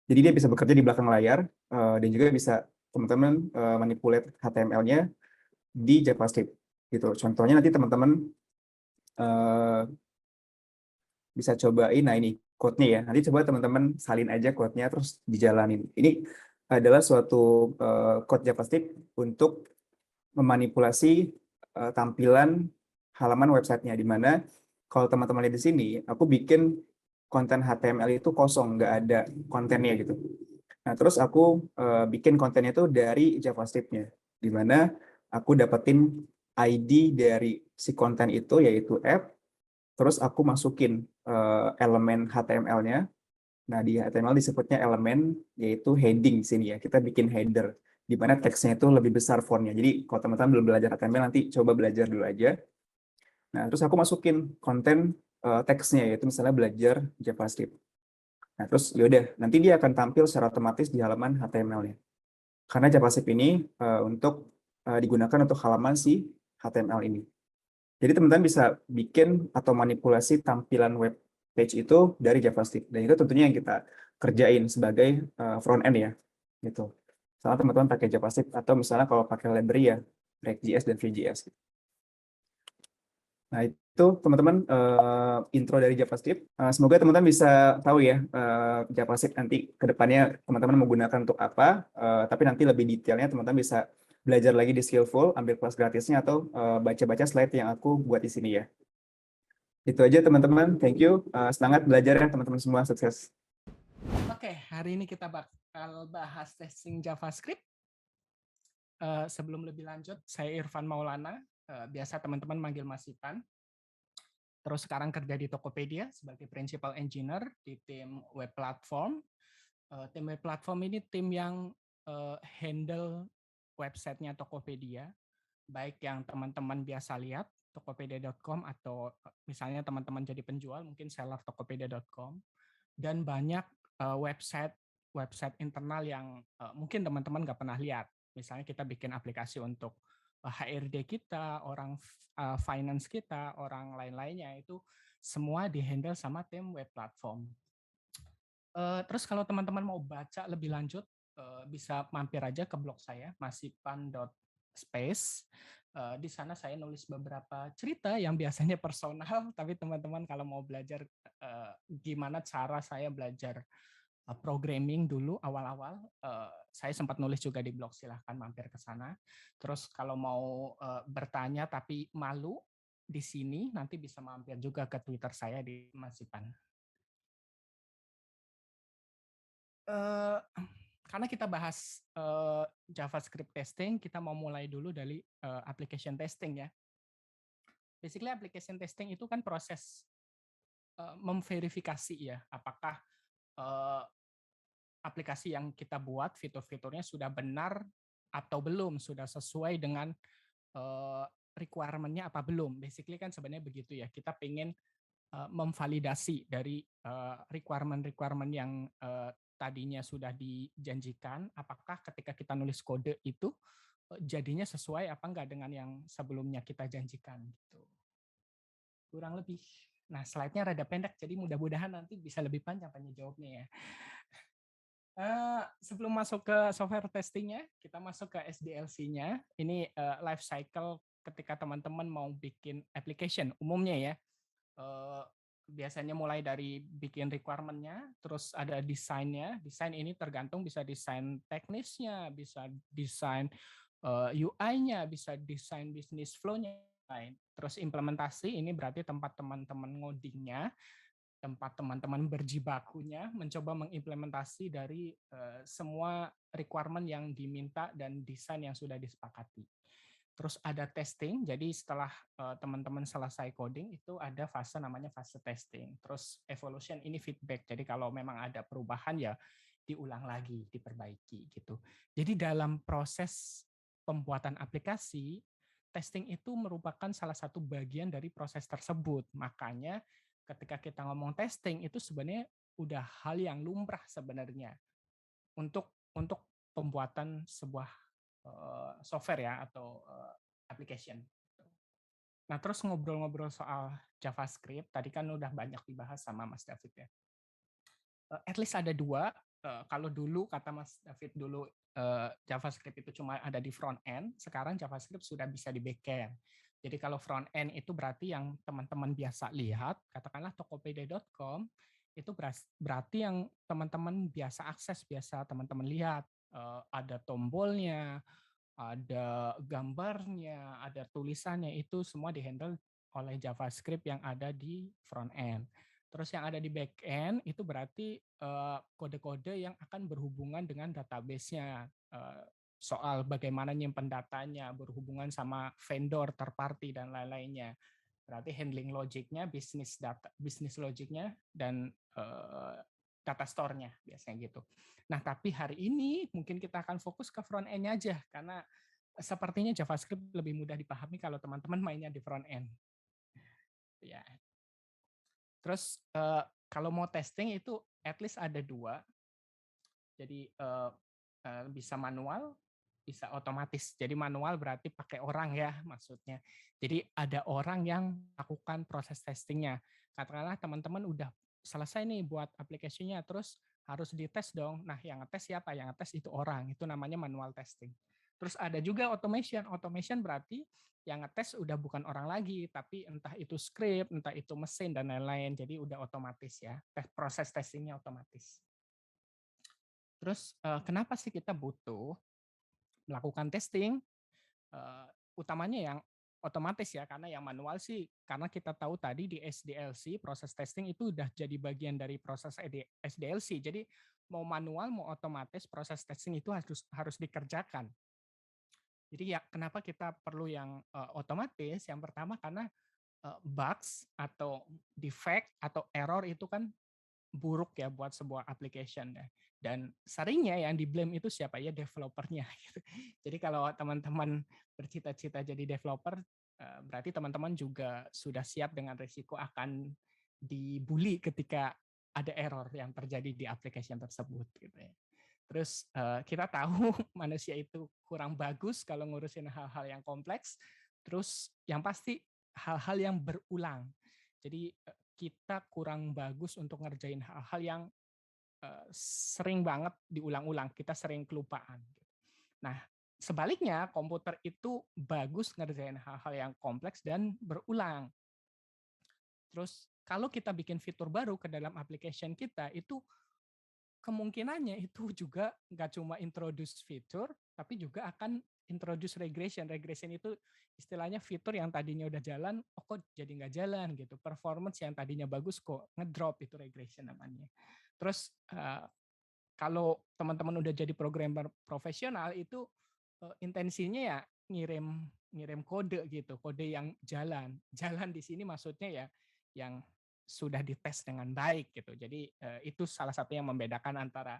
Jadi dia bisa bekerja di belakang layar dan juga bisa teman-teman manipulate HTML-nya di JavaScript gitu. Contohnya nanti teman-teman bisa cobain. Nah, ini code-nya ya. Nanti coba teman-teman salin aja code-nya terus dijalanin. Ini adalah suatu code JavaScript untuk memanipulasi tampilan halaman websitenya, di mana kalau teman-teman lihat di sini, aku bikin konten HTML itu kosong, nggak ada kontennya gitu. Nah, terus aku bikin kontennya itu dari JavaScript-nya, di mana aku dapetin ID dari si konten itu, yaitu app, terus aku masukin elemen HTML-nya. Nah, di HTML disebutnya elemen, yaitu heading sini ya. Kita bikin header, di mana teksnya itu lebih besar fontnya. Jadi, kalau teman-teman belum belajar HTML, nanti coba belajar dulu aja. Nah, terus aku masukin konten teksnya, yaitu misalnya belajar JavaScript. Nah, terus yaudah, nanti dia akan tampil secara otomatis di halaman HTML-nya. Karena JavaScript ini untuk digunakan untuk halaman si HTML ini. Jadi teman-teman bisa bikin atau manipulasi tampilan web page itu dari JavaScript. Dan itu tentunya yang kita kerjain sebagai front end ya, gitu. Misalnya teman-teman pakai JavaScript atau misalnya kalau pakai library ya React.js dan Vue.js. Nah, itu teman-teman intro dari JavaScript. Semoga teman-teman bisa tahu ya JavaScript nanti ke depannya teman-teman menggunakan untuk apa, tapi nanti lebih detailnya teman-teman bisa belajar lagi di Skillful, ambil kelas gratisnya atau baca-baca slide yang aku buat di sini ya. Itu aja teman-teman, thank you. Semangat belajar ya teman-teman semua, sukses. Oke, hari ini kita bakal bahas testing JavaScript. Sebelum lebih lanjut, saya Irfan Maulana, biasa teman-teman manggil Mas Ipan. Terus sekarang kerja di Tokopedia sebagai Principal Engineer di tim web platform. Tim web platform ini tim yang handle websitenya Tokopedia, baik yang teman-teman biasa lihat, tokopedia.com, atau misalnya teman-teman jadi penjual, mungkin saya love tokopedia.com, dan banyak website internal yang mungkin teman-teman nggak pernah lihat. Misalnya kita bikin aplikasi untuk HRD kita, orang finance kita, orang lain-lainnya, itu semua dihandle sama tim web platform. Terus kalau teman-teman mau baca lebih lanjut, bisa mampir aja ke blog saya, masipan.space. Di sana saya nulis beberapa cerita yang biasanya personal, tapi teman-teman kalau mau belajar gimana cara saya belajar programming dulu awal-awal, saya sempat nulis juga di blog, silahkan mampir ke sana. Terus kalau mau bertanya tapi malu di sini, nanti bisa mampir juga ke Twitter saya di Masipan. Karena kita bahas JavaScript testing, kita mau mulai dulu dari application testing ya. Basically application testing itu kan proses memverifikasi ya, apakah aplikasi yang kita buat, fitur-fiturnya sudah benar atau belum, sudah sesuai dengan requirement-nya apa belum. Basically kan sebenarnya begitu ya, kita pengen memvalidasi dari requirement-requirement yang tadinya sudah dijanjikan, apakah ketika kita nulis kode itu jadinya sesuai apa enggak dengan yang sebelumnya kita janjikan gitu. Kurang lebih. Nah, slide-nya rada pendek, jadi mudah-mudahan nanti bisa lebih panjang tanya jawabnya ya. Sebelum masuk ke software testingnya, kita masuk ke SDLC-nya. Ini life cycle ketika teman-teman mau bikin application umumnya ya. Biasanya mulai dari bikin requirement-nya, terus ada desainnya. Desain ini tergantung, bisa desain teknisnya, bisa desain UI-nya, bisa desain business flow-nya. Terus implementasi ini berarti tempat teman-teman ngodingnya, tempat teman-teman berjibakunya, mencoba mengimplementasi dari semua requirement yang diminta dan desain yang sudah disepakati. Terus ada testing, jadi setelah teman-teman selesai coding, itu ada fase namanya fase testing. Terus evolution ini feedback, jadi kalau memang ada perubahan ya diulang lagi, diperbaiki gitu. Jadi dalam proses pembuatan aplikasi, testing itu merupakan salah satu bagian dari proses tersebut. Makanya ketika kita ngomong testing itu sebenarnya udah hal yang lumrah sebenarnya untuk pembuatan sebuah software ya atau application. Nah, terus ngobrol-ngobrol soal JavaScript, tadi kan udah banyak dibahas sama Mas David ya. At least ada dua. Kalau dulu kata Mas David dulu JavaScript itu cuma ada di front end, sekarang JavaScript sudah bisa di back end. Jadi kalau front end itu berarti yang teman-teman biasa lihat, katakanlah tokopedia.com, itu berarti yang teman-teman biasa akses, biasa teman-teman lihat. Ada tombolnya, ada gambarnya, ada tulisannya, itu semua dihandle oleh JavaScript yang ada di front end. Terus yang ada di back end itu berarti kode-kode yang akan berhubungan dengan database-nya, soal bagaimana nyimpen datanya, berhubungan sama vendor, third party, dan lain-lainnya. Berarti handling logiknya, bisnis logiknya, dan data store-nya biasanya gitu. Nah, tapi hari ini mungkin kita akan fokus ke front end-nya aja, karena sepertinya JavaScript lebih mudah dipahami kalau teman-teman mainnya di front end. Ya. Terus kalau mau testing itu at least ada dua. Jadi bisa manual, bisa otomatis. Jadi manual berarti pakai orang ya maksudnya. Jadi ada orang yang lakukan proses testingnya. Katakanlah teman-teman udah selesai nih buat aplikasinya, terus harus dites dong. Nah, yang ngetes siapa? Yang ngetes itu orang. Itu namanya manual testing. Terus ada juga automation. Automation berarti yang ngetes udah bukan orang lagi, tapi entah itu script, entah itu mesin, dan lain-lain. Jadi udah otomatis ya. Proses testingnya otomatis. Terus kenapa sih kita butuh melakukan testing? Utamanya yang otomatis ya, karena yang manual sih, karena kita tahu tadi di SDLC, proses testing itu udah jadi bagian dari proses SDLC. Jadi mau manual, mau otomatis, proses testing itu harus dikerjakan. Jadi ya kenapa kita perlu yang otomatis? Yang pertama karena bugs atau defect atau error itu kan buruk ya buat sebuah application ya. Dan seringnya yang di-blame itu siapa ya? Developernya. Gitu. Jadi kalau teman-teman bercita-cita jadi developer, berarti teman-teman juga sudah siap dengan risiko akan dibully ketika ada error yang terjadi di application tersebut. Gitu ya. Terus kita tahu manusia itu kurang bagus kalau ngurusin hal-hal yang kompleks. Terus yang pasti hal-hal yang berulang. Jadi kita kurang bagus untuk ngerjain hal-hal yang sering banget diulang-ulang. Kita sering kelupaan. Nah, sebaliknya komputer itu bagus ngerjain hal-hal yang kompleks dan berulang. Terus kalau kita bikin fitur baru ke dalam application kita, itu kemungkinannya itu juga nggak cuma introduce fitur, tapi juga akan introduce regression. Regression itu istilahnya fitur yang tadinya udah jalan, oh kok jadi nggak jalan gitu. Performance yang tadinya bagus kok ngedrop, itu regression namanya. Terus kalau teman-teman udah jadi programmer profesional itu intensinya ya ngirim kode gitu, kode yang jalan. Jalan di sini maksudnya ya yang sudah dites dengan baik gitu. Jadi itu salah satu yang membedakan antara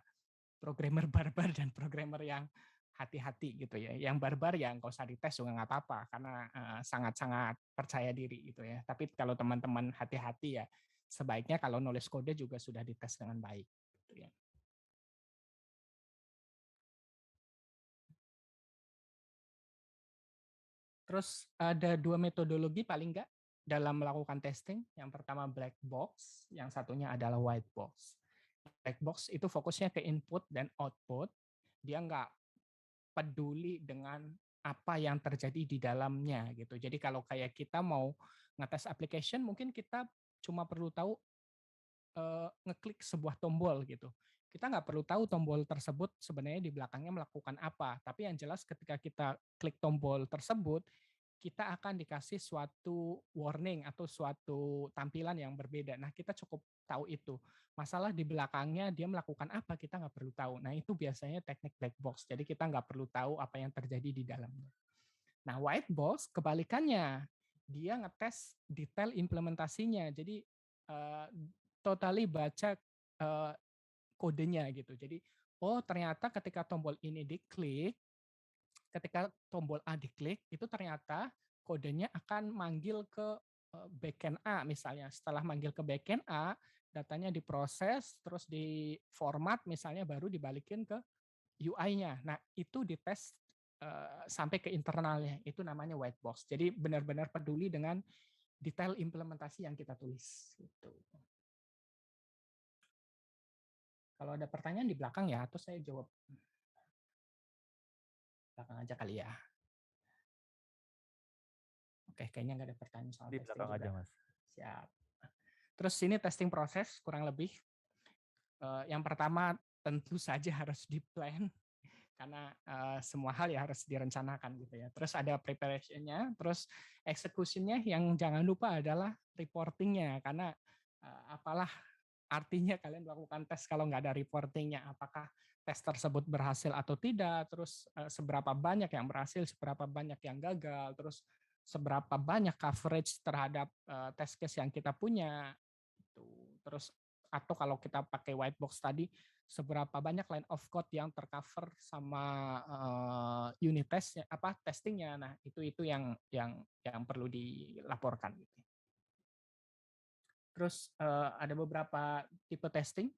programmer barbar dan programmer yang hati-hati gitu ya. Yang barbar ya nggak usah dites juga nggak apa-apa karena sangat-sangat percaya diri gitu ya. Tapi kalau teman-teman hati-hati ya sebaiknya kalau nulis kode juga sudah dites dengan baik gitu ya. Terus ada 2 metodologi paling nggak dalam melakukan testing. Yang pertama black box, yang satunya adalah white box. Black box itu fokusnya ke input dan output. Dia nggak peduli dengan apa yang terjadi di dalamnya gitu. Jadi kalau kayak kita mau ngetes application, mungkin kita cuma perlu tahu ngeklik sebuah tombol gitu. Kita nggak perlu tahu tombol tersebut sebenarnya di belakangnya melakukan apa. Tapi yang jelas ketika kita klik tombol tersebut, kita akan dikasih suatu warning atau suatu tampilan yang berbeda. Nah, kita cukup tahu itu. Masalah di belakangnya dia melakukan apa, kita nggak perlu tahu. Nah, itu biasanya teknik black box. Jadi kita nggak perlu tahu apa yang terjadi di dalamnya. Nah, white box kebalikannya. Dia ngetes detail implementasinya. Jadi, totally baca kodenya gitu. Jadi, oh ternyata ketika tombol ini diklik, ketika tombol A diklik, itu ternyata kodenya akan manggil ke backend A misalnya. Setelah manggil ke backend A, datanya diproses, terus di format misalnya baru dibalikin ke UI-nya. Nah, itu dites sampai ke internalnya. Itu namanya white box. Jadi benar-benar peduli dengan detail implementasi yang kita tulis. Gitu. Kalau ada pertanyaan di belakang ya, atau saya jawab belakang aja kali ya. Oke, kayaknya nggak ada pertanyaan soal Di testing belakang juga. aja, Mas. Siap. Terus ini testing proses kurang lebih. Yang pertama tentu saja harus di-plan karena semua hal ya harus direncanakan gitu ya. Terus ada preparation-nya, terus execution-nya yang jangan lupa adalah reporting-nya karena apalah artinya kalian melakukan tes kalau nggak ada reporting-nya, apakah tes tersebut berhasil atau tidak, terus seberapa banyak yang berhasil, seberapa banyak yang gagal, terus seberapa banyak coverage terhadap test case yang kita punya, itu. Terus atau kalau kita pakai white box tadi, seberapa banyak line of code yang tercover sama unit testnya, apa testingnya. Nah itu yang perlu dilaporkan. Gitu. Terus ada beberapa tipe testing.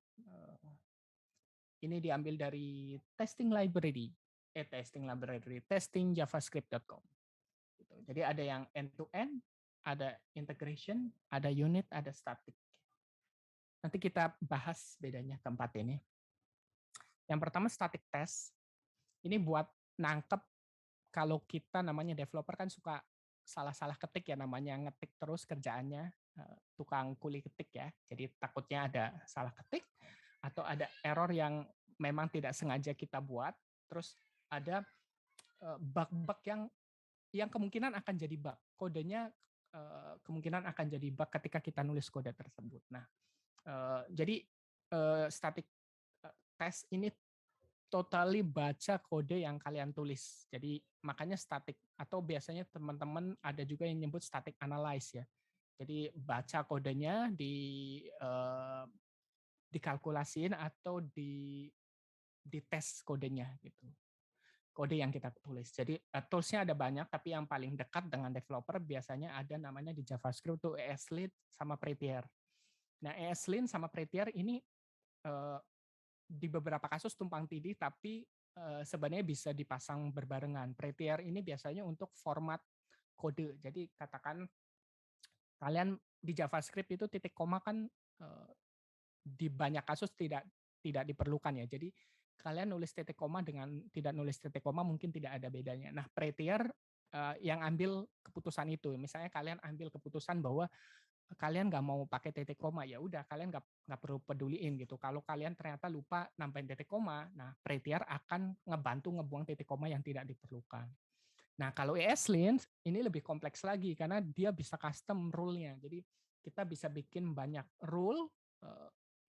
Ini diambil dari testing library. testing library, testing javascript.com. Gitu. Jadi ada yang end-to-end, ada integration, ada unit, ada static. Nanti kita bahas bedanya keempat ini. Yang pertama static test. Ini buat nangkep kalau kita namanya developer kan suka salah-salah ketik ya, namanya ngetik terus kerjaannya, tukang kuli ketik ya. Jadi takutnya ada salah ketik atau ada error yang memang tidak sengaja kita buat, terus ada bug-bug yang kemungkinan akan jadi bug. Kodenya kemungkinan akan jadi bug ketika kita nulis kode tersebut. Nah, jadi static test ini totally baca kode yang kalian tulis. Jadi makanya static, atau biasanya teman-teman ada juga yang nyebut static analyze ya. Jadi baca kodenya, dikalkulasiin atau dites kodenya gitu. Kode yang kita tulis. Jadi tools-nya ada banyak, tapi yang paling dekat dengan developer biasanya ada namanya di JavaScript tuh ESLint sama Prettier. Nah, ESLint sama Prettier ini di beberapa kasus tumpang tindih, tapi sebenarnya bisa dipasang berbarengan. Prettier ini biasanya untuk format kode. Jadi katakan kalian di JavaScript itu titik koma kan di banyak kasus tidak diperlukan ya. Jadi kalian nulis titik koma dengan tidak nulis titik koma mungkin tidak ada bedanya. Nah, Prettier yang ambil keputusan itu. Misalnya kalian ambil keputusan bahwa kalian nggak mau pakai titik koma, ya udah kalian nggak perlu peduliin gitu. Kalau kalian ternyata lupa nambahin titik koma, nah Prettier akan ngebantu ngebuang titik koma yang tidak diperlukan. Nah, kalau ESLint ini lebih kompleks lagi karena dia bisa custom rule-nya. Jadi kita bisa bikin banyak rule,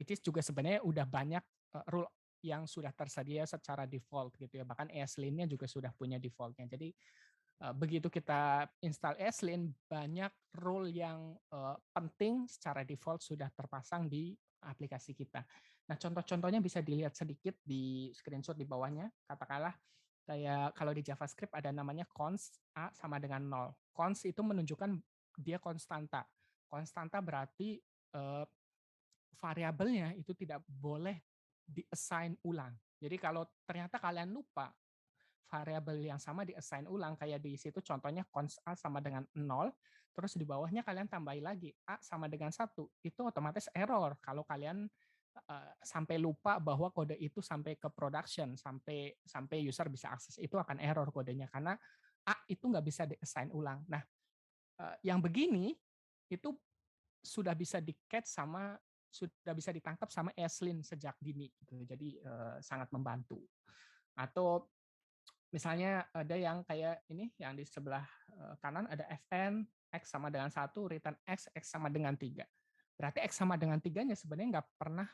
which is juga sebenarnya udah banyak rule yang sudah tersedia secara default gitu ya. Bahkan ESLint-nya juga sudah punya default-nya. Jadi begitu kita install ESLint, banyak rule yang penting secara default sudah terpasang di aplikasi kita. Nah, contoh-contohnya bisa dilihat sedikit di screenshot di bawahnya. Katakanlah kayak kalau di JavaScript ada namanya const A sama dengan 0. Const itu menunjukkan dia konstanta. Konstanta berarti variabelnya itu tidak boleh di-assign ulang. Jadi kalau ternyata kalian lupa variabel yang sama di-assign ulang, kayak di situ contohnya const A sama dengan 0, terus di bawahnya kalian tambahin lagi A sama dengan 1, itu otomatis error kalau kalian sampai lupa bahwa kode itu sampai ke production, sampai user bisa akses, itu akan error kodenya, karena A itu nggak bisa di-assign ulang. Nah, yang begini itu sudah bisa di-catch sama sudah bisa ditangkap sama ESLint sejak dini gitu. Jadi sangat membantu. Atau misalnya ada yang kayak ini yang di sebelah kanan ada fn x sama dengan 1, return x sama dengan 3. Berarti x sama dengan 3-nya sebenarnya nggak pernah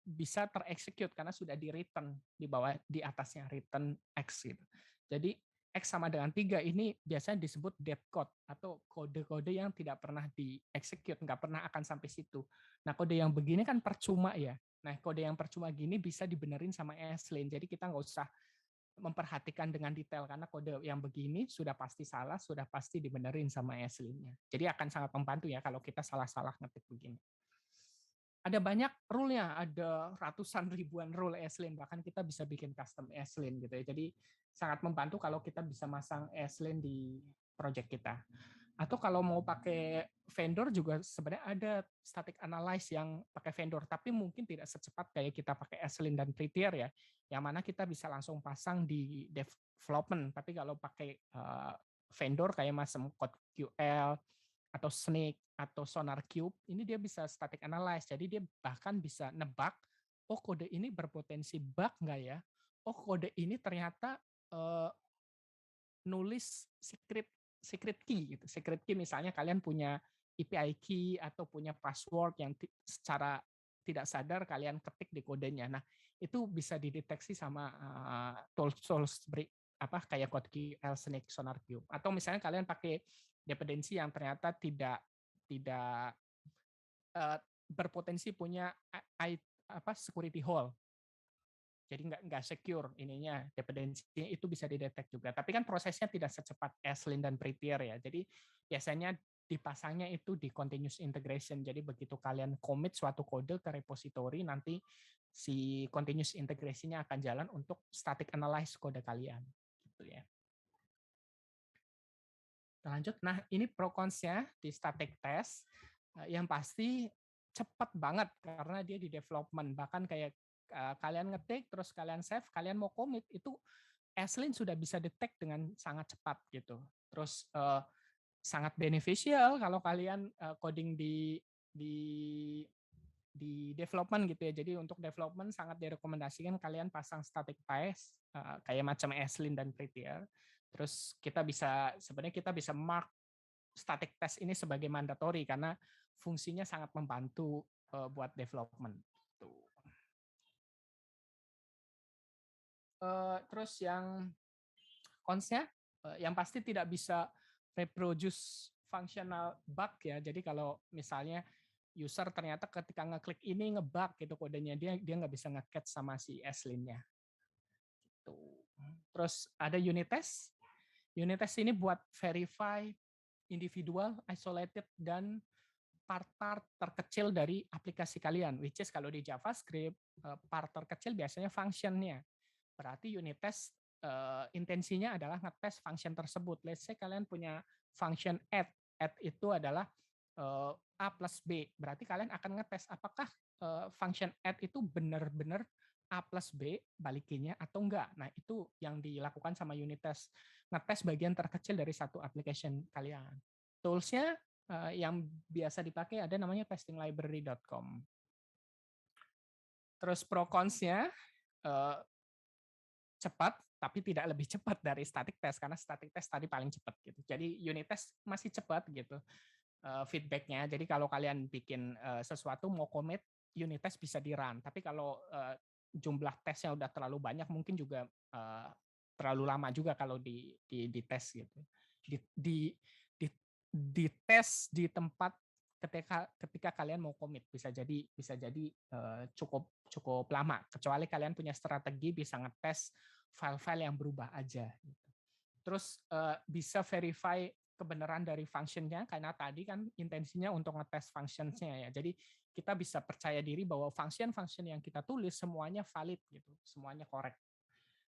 bisa tereksekut karena sudah di return di bawah di atasnya return x gitu. Jadi X sama dengan 3 ini biasanya disebut dead code atau kode-kode yang tidak pernah di-execute, nggak pernah akan sampai situ. Nah, kode yang begini kan percuma ya. Nah, kode yang percuma gini bisa dibenerin sama ESLint. Jadi kita nggak usah memperhatikan dengan detail karena kode yang begini sudah pasti salah, sudah pasti dibenerin sama ESLint-nya. Jadi akan sangat membantu ya kalau kita salah-salah ngetik begini. Ada banyak rule-nya, ada ratusan ribuan rule ESLint, bahkan kita bisa bikin custom ESLint gitu ya. Jadi sangat membantu kalau kita bisa masang ESLint di project kita. Atau kalau mau pakai vendor juga sebenarnya ada static analyze yang pakai vendor, tapi mungkin tidak secepat kayak kita pakai ESLint dan Prettier ya, yang mana kita bisa langsung pasang di development. Tapi kalau pakai vendor kayak macam CodeQL atau Snake atau SonarQube, ini dia bisa static analyze. Jadi dia bahkan bisa nebak, oh kode ini berpotensi bug nggak ya? Oh kode ini ternyata nulis secret key gitu. Secret key misalnya kalian punya API key atau punya password yang secara tidak sadar kalian ketik di kodenya. Nah, itu bisa dideteksi sama tools apa kayak CodeQL, Snake, SonarQube. Atau misalnya kalian pakai dependensi yang ternyata tidak berpotensi punya security hole. Jadi nggak secure ininya, dependensinya itu bisa didetek juga. Tapi kan prosesnya tidak secepat ESLint dan Prettier ya. Jadi biasanya dipasangnya itu di continuous integration. Jadi begitu kalian commit suatu kode ke repository, nanti si continuous integration-nya akan jalan untuk static analyze kode kalian. Gitu ya. Kita lanjut. Nah, ini pro cons-nya di static test. Yang pasti cepat banget karena dia di development. Bahkan kayak kalian ngetik, terus kalian save, kalian mau commit, itu ESLint sudah bisa detect dengan sangat cepat gitu. Terus sangat beneficial kalau kalian coding di development gitu ya. Jadi untuk development sangat direkomendasikan kalian pasang static test kayak macam ESLint dan Prettier. Terus sebenarnya kita bisa mark static test ini sebagai mandatory karena fungsinya sangat membantu buat development. Terus yang cons-nya, yang pasti tidak bisa reproduce functional bug ya. Jadi kalau misalnya user ternyata ketika ngeklik ini ngebug gitu kodenya, dia nggak bisa nge-catch sama si ESLint-nya. Gitu. Terus ada unit test. Unit test ini buat verify individual, isolated, dan part-part terkecil dari aplikasi kalian. Which is kalau di JavaScript, part terkecil biasanya function-nya. Berarti unit test intensinya adalah ngetes function tersebut. Let's say kalian punya function add. Add itu adalah A plus B. Berarti kalian akan ngetes apakah function add itu benar-benar A plus B balikinnya atau enggak. Nah, itu yang dilakukan sama unit test. Ngetes bagian terkecil dari satu application kalian. Tools-nya yang biasa dipakai ada namanya testinglibrary.com. Terus pro cons-nya cepat, tapi tidak lebih cepat dari static test karena static test tadi paling cepat gitu. Jadi unit test masih cepat gitu feedbacknya. Jadi kalau kalian bikin sesuatu mau commit, unit test bisa di-run. Tapi kalau jumlah tesnya udah terlalu banyak, mungkin juga terlalu lama juga kalau di tes gitu. Di tes di tempat ketika kalian mau commit bisa jadi cukup lama, kecuali kalian punya strategi bisa ngetes file-file yang berubah aja gitu. Terus bisa verify kebenaran dari function-nya karena tadi kan intensinya untuk ngetes function-nya ya. Jadi kita bisa percaya diri bahwa function-function yang kita tulis semuanya valid gitu, semuanya correct.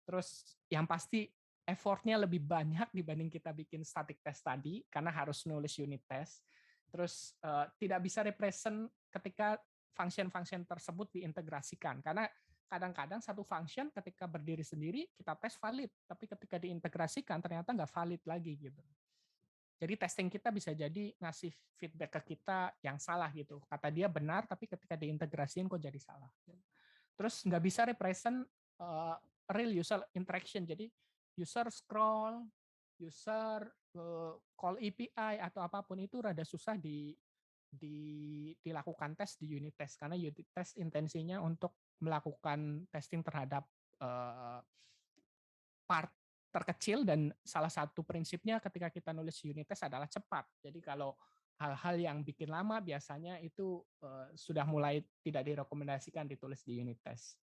Terus yang pasti effort-nya lebih banyak dibanding kita bikin static test tadi karena harus nulis unit test. Terus tidak bisa represent ketika function-function tersebut diintegrasikan karena kadang-kadang satu function ketika berdiri sendiri kita tes valid, tapi ketika diintegrasikan ternyata nggak valid lagi gitu. Jadi testing kita bisa jadi ngasih feedback ke kita yang salah gitu. Kata dia benar, tapi ketika diintegrasiin kok jadi salah. Terus nggak bisa represent real user interaction. Jadi user scroll, user call API atau apapun itu rada susah dilakukan tes di unit test karena unit test intensinya untuk melakukan testing terhadap part terkecil dan salah satu prinsipnya ketika kita nulis unit test adalah cepat. Jadi kalau hal-hal yang bikin lama biasanya itu sudah mulai tidak direkomendasikan ditulis di unit test.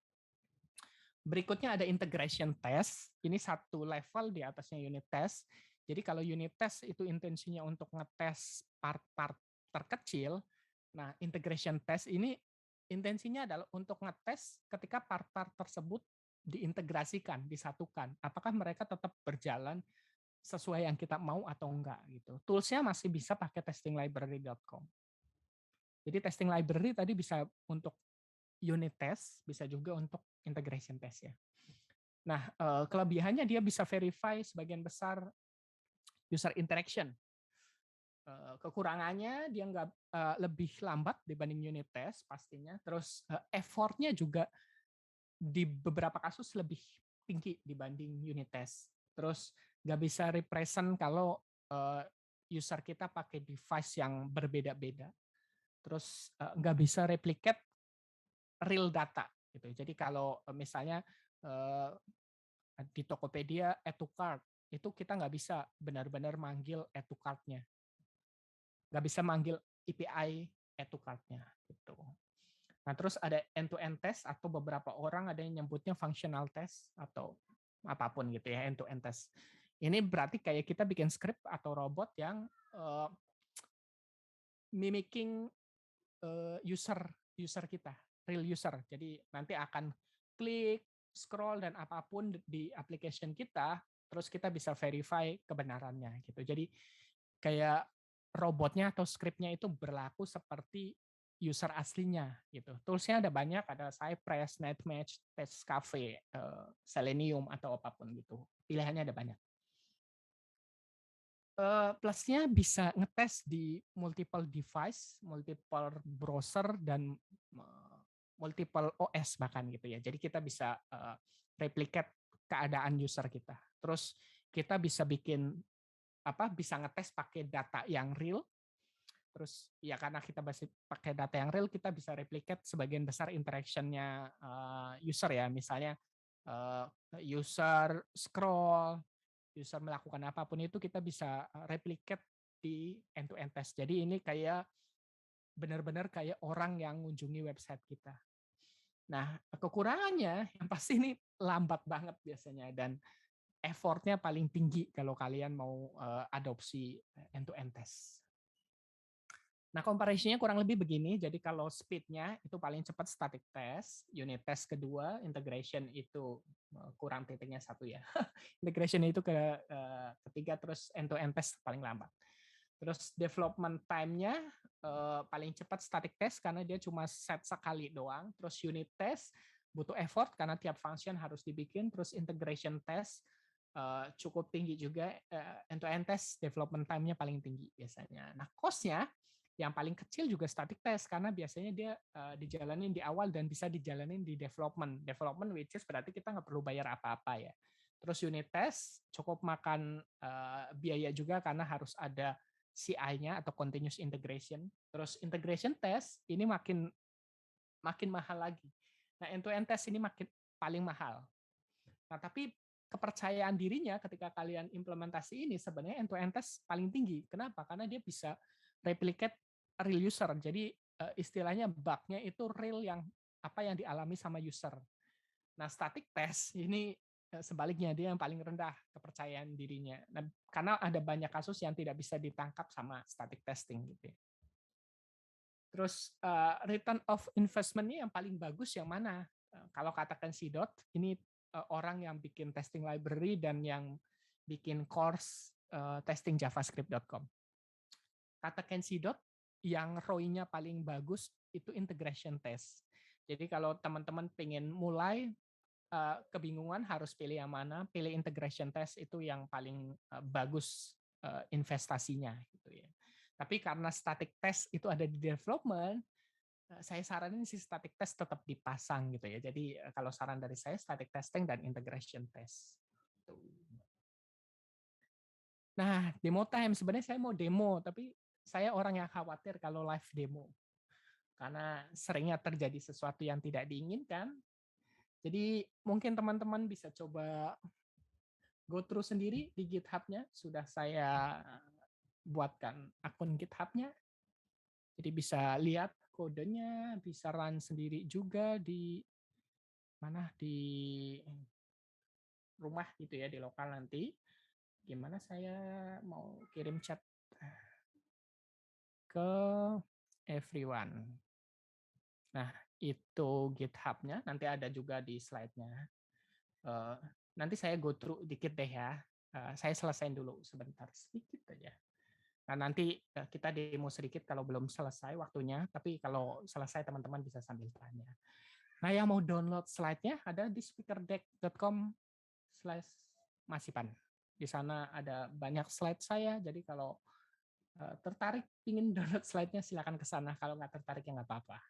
Berikutnya ada integration test. Ini satu level di atasnya unit test. Jadi kalau unit test itu intensinya untuk ngetes part-part terkecil, nah integration test ini intensinya adalah untuk ngetes ketika part-part tersebut diintegrasikan, disatukan. Apakah mereka tetap berjalan sesuai yang kita mau atau enggak gitu. Tools-nya masih bisa pakai testinglibrary.com. Jadi testing library tadi bisa untuk unit test, bisa juga untuk integration test ya. Nah, kelebihannya dia bisa verify sebagian besar user interaction. Kekurangannya dia nggak lebih lambat dibanding unit test pastinya. Terus effort-nya juga di beberapa kasus lebih tinggi dibanding unit test. Terus nggak bisa represent kalau user kita pakai device yang berbeda-beda. Terus nggak bisa replicate real data. Gitu. Jadi kalau misalnya di Tokopedia add to cart, itu kita nggak bisa benar-benar manggil add to cart-nya. Nggak bisa manggil API add to cart-nya. Gitu. Nah, terus ada end-to-end test atau beberapa orang ada yang nyebutnya functional test atau apapun gitu ya, end-to-end test. Ini berarti kayak kita bikin script atau robot yang mimicking user kita, real user. Jadi nanti akan klik, scroll dan apapun di application kita, terus kita bisa verify kebenarannya gitu. Jadi kayak robotnya atau scriptnya itu berlaku seperti user aslinya gitu. Toolsnya ada banyak, ada Cypress, Netmatch, Testcafe, Selenium atau apapun gitu. Pilihannya ada banyak. Plusnya bisa ngetes di multiple device, multiple browser dan multiple OS bahkan gitu ya. Jadi kita bisa replicate keadaan user kita. Terus kita bisa bisa ngetes pakai data yang real. Terus ya karena kita pakai data yang real, kita bisa replicate sebagian besar interaction-nya user ya. Misalnya user scroll, user melakukan apapun itu kita bisa replicate di end-to-end test. Jadi ini kayak benar-benar kayak orang yang mengunjungi website kita. Nah, kekurangannya yang pasti ini lambat banget biasanya dan effortnya paling tinggi kalau kalian mau adopsi end-to-end test. Nah, comparison-nya kurang lebih begini. Jadi kalau speed-nya itu paling cepat static test, unit test kedua, integration itu kurang titiknya 1 ya. Integration itu ketiga, terus end-to-end test paling lambat. Terus development time-nya paling cepat static test karena dia cuma set sekali doang. Terus unit test butuh effort karena tiap function harus dibikin. Terus integration test cukup tinggi juga. End-to-end test development time-nya paling tinggi biasanya. Nah, cost-nya yang paling kecil juga static test karena biasanya dia dijalanin di awal dan bisa dijalanin di development. Development which is berarti kita nggak perlu bayar apa-apa ya. Terus unit test cukup makan biaya juga karena harus ada CI-nya atau continuous integration. Terus integration test ini makin mahal lagi. Nah, end-to-end test ini paling mahal. Nah, tapi kepercayaan dirinya ketika kalian implementasi ini sebenarnya end-to-end test paling tinggi. Kenapa? Karena dia bisa replicate real user. Jadi istilahnya bug-nya itu real apa yang dialami sama user. Nah, static test ini sebaliknya dia yang paling rendah kepercayaan dirinya. Nah, karena ada banyak kasus yang tidak bisa ditangkap sama static testing gitu ya. Terus return of investment-nya yang paling bagus yang mana? Kalau katakan Cdot, ini orang yang bikin testing library dan yang bikin course testing javascript.com. Katakan Cdot, yang ROI-nya paling bagus itu integration test. Jadi kalau teman-teman pengen mulai kebingungan harus pilih yang mana, pilih integration test itu yang paling bagus investasinya gitu ya. Tapi karena static test itu ada di development, saya saranin si static test tetap dipasang gitu ya. Jadi kalau saran dari saya static testing dan integration test. Nah, demo time sebenarnya saya mau demo, tapi saya orang yang khawatir kalau live demo. Karena seringnya terjadi sesuatu yang tidak diinginkan. Jadi mungkin teman-teman bisa coba go through sendiri di GitHub-nya. Sudah saya buatkan akun GitHub-nya. Jadi bisa lihat kodenya, bisa run sendiri juga di rumah gitu ya, di lokal nanti. Gimana saya mau kirim chat ke everyone. Nah, itu GitHub-nya, nanti ada juga di slide-nya. Nanti saya go through dikit deh ya. Saya selesaiin dulu sebentar, sedikit aja. Nah, nanti kita demo sedikit kalau belum selesai waktunya, tapi kalau selesai teman-teman bisa sambil tanya. Nah, yang mau download slide-nya ada di speakerdeck.com/masipan. Di sana ada banyak slide saya, jadi kalau tertarik ingin download slide-nya silakan ke sana. Kalau nggak tertarik ya nggak apa-apa.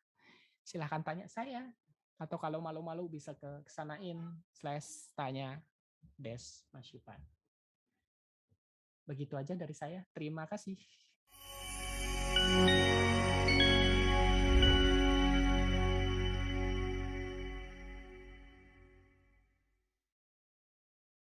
Silakan tanya saya. Atau kalau malu-malu bisa ke kesanain/tanya-masipan. Begitu aja dari saya. Terima kasih.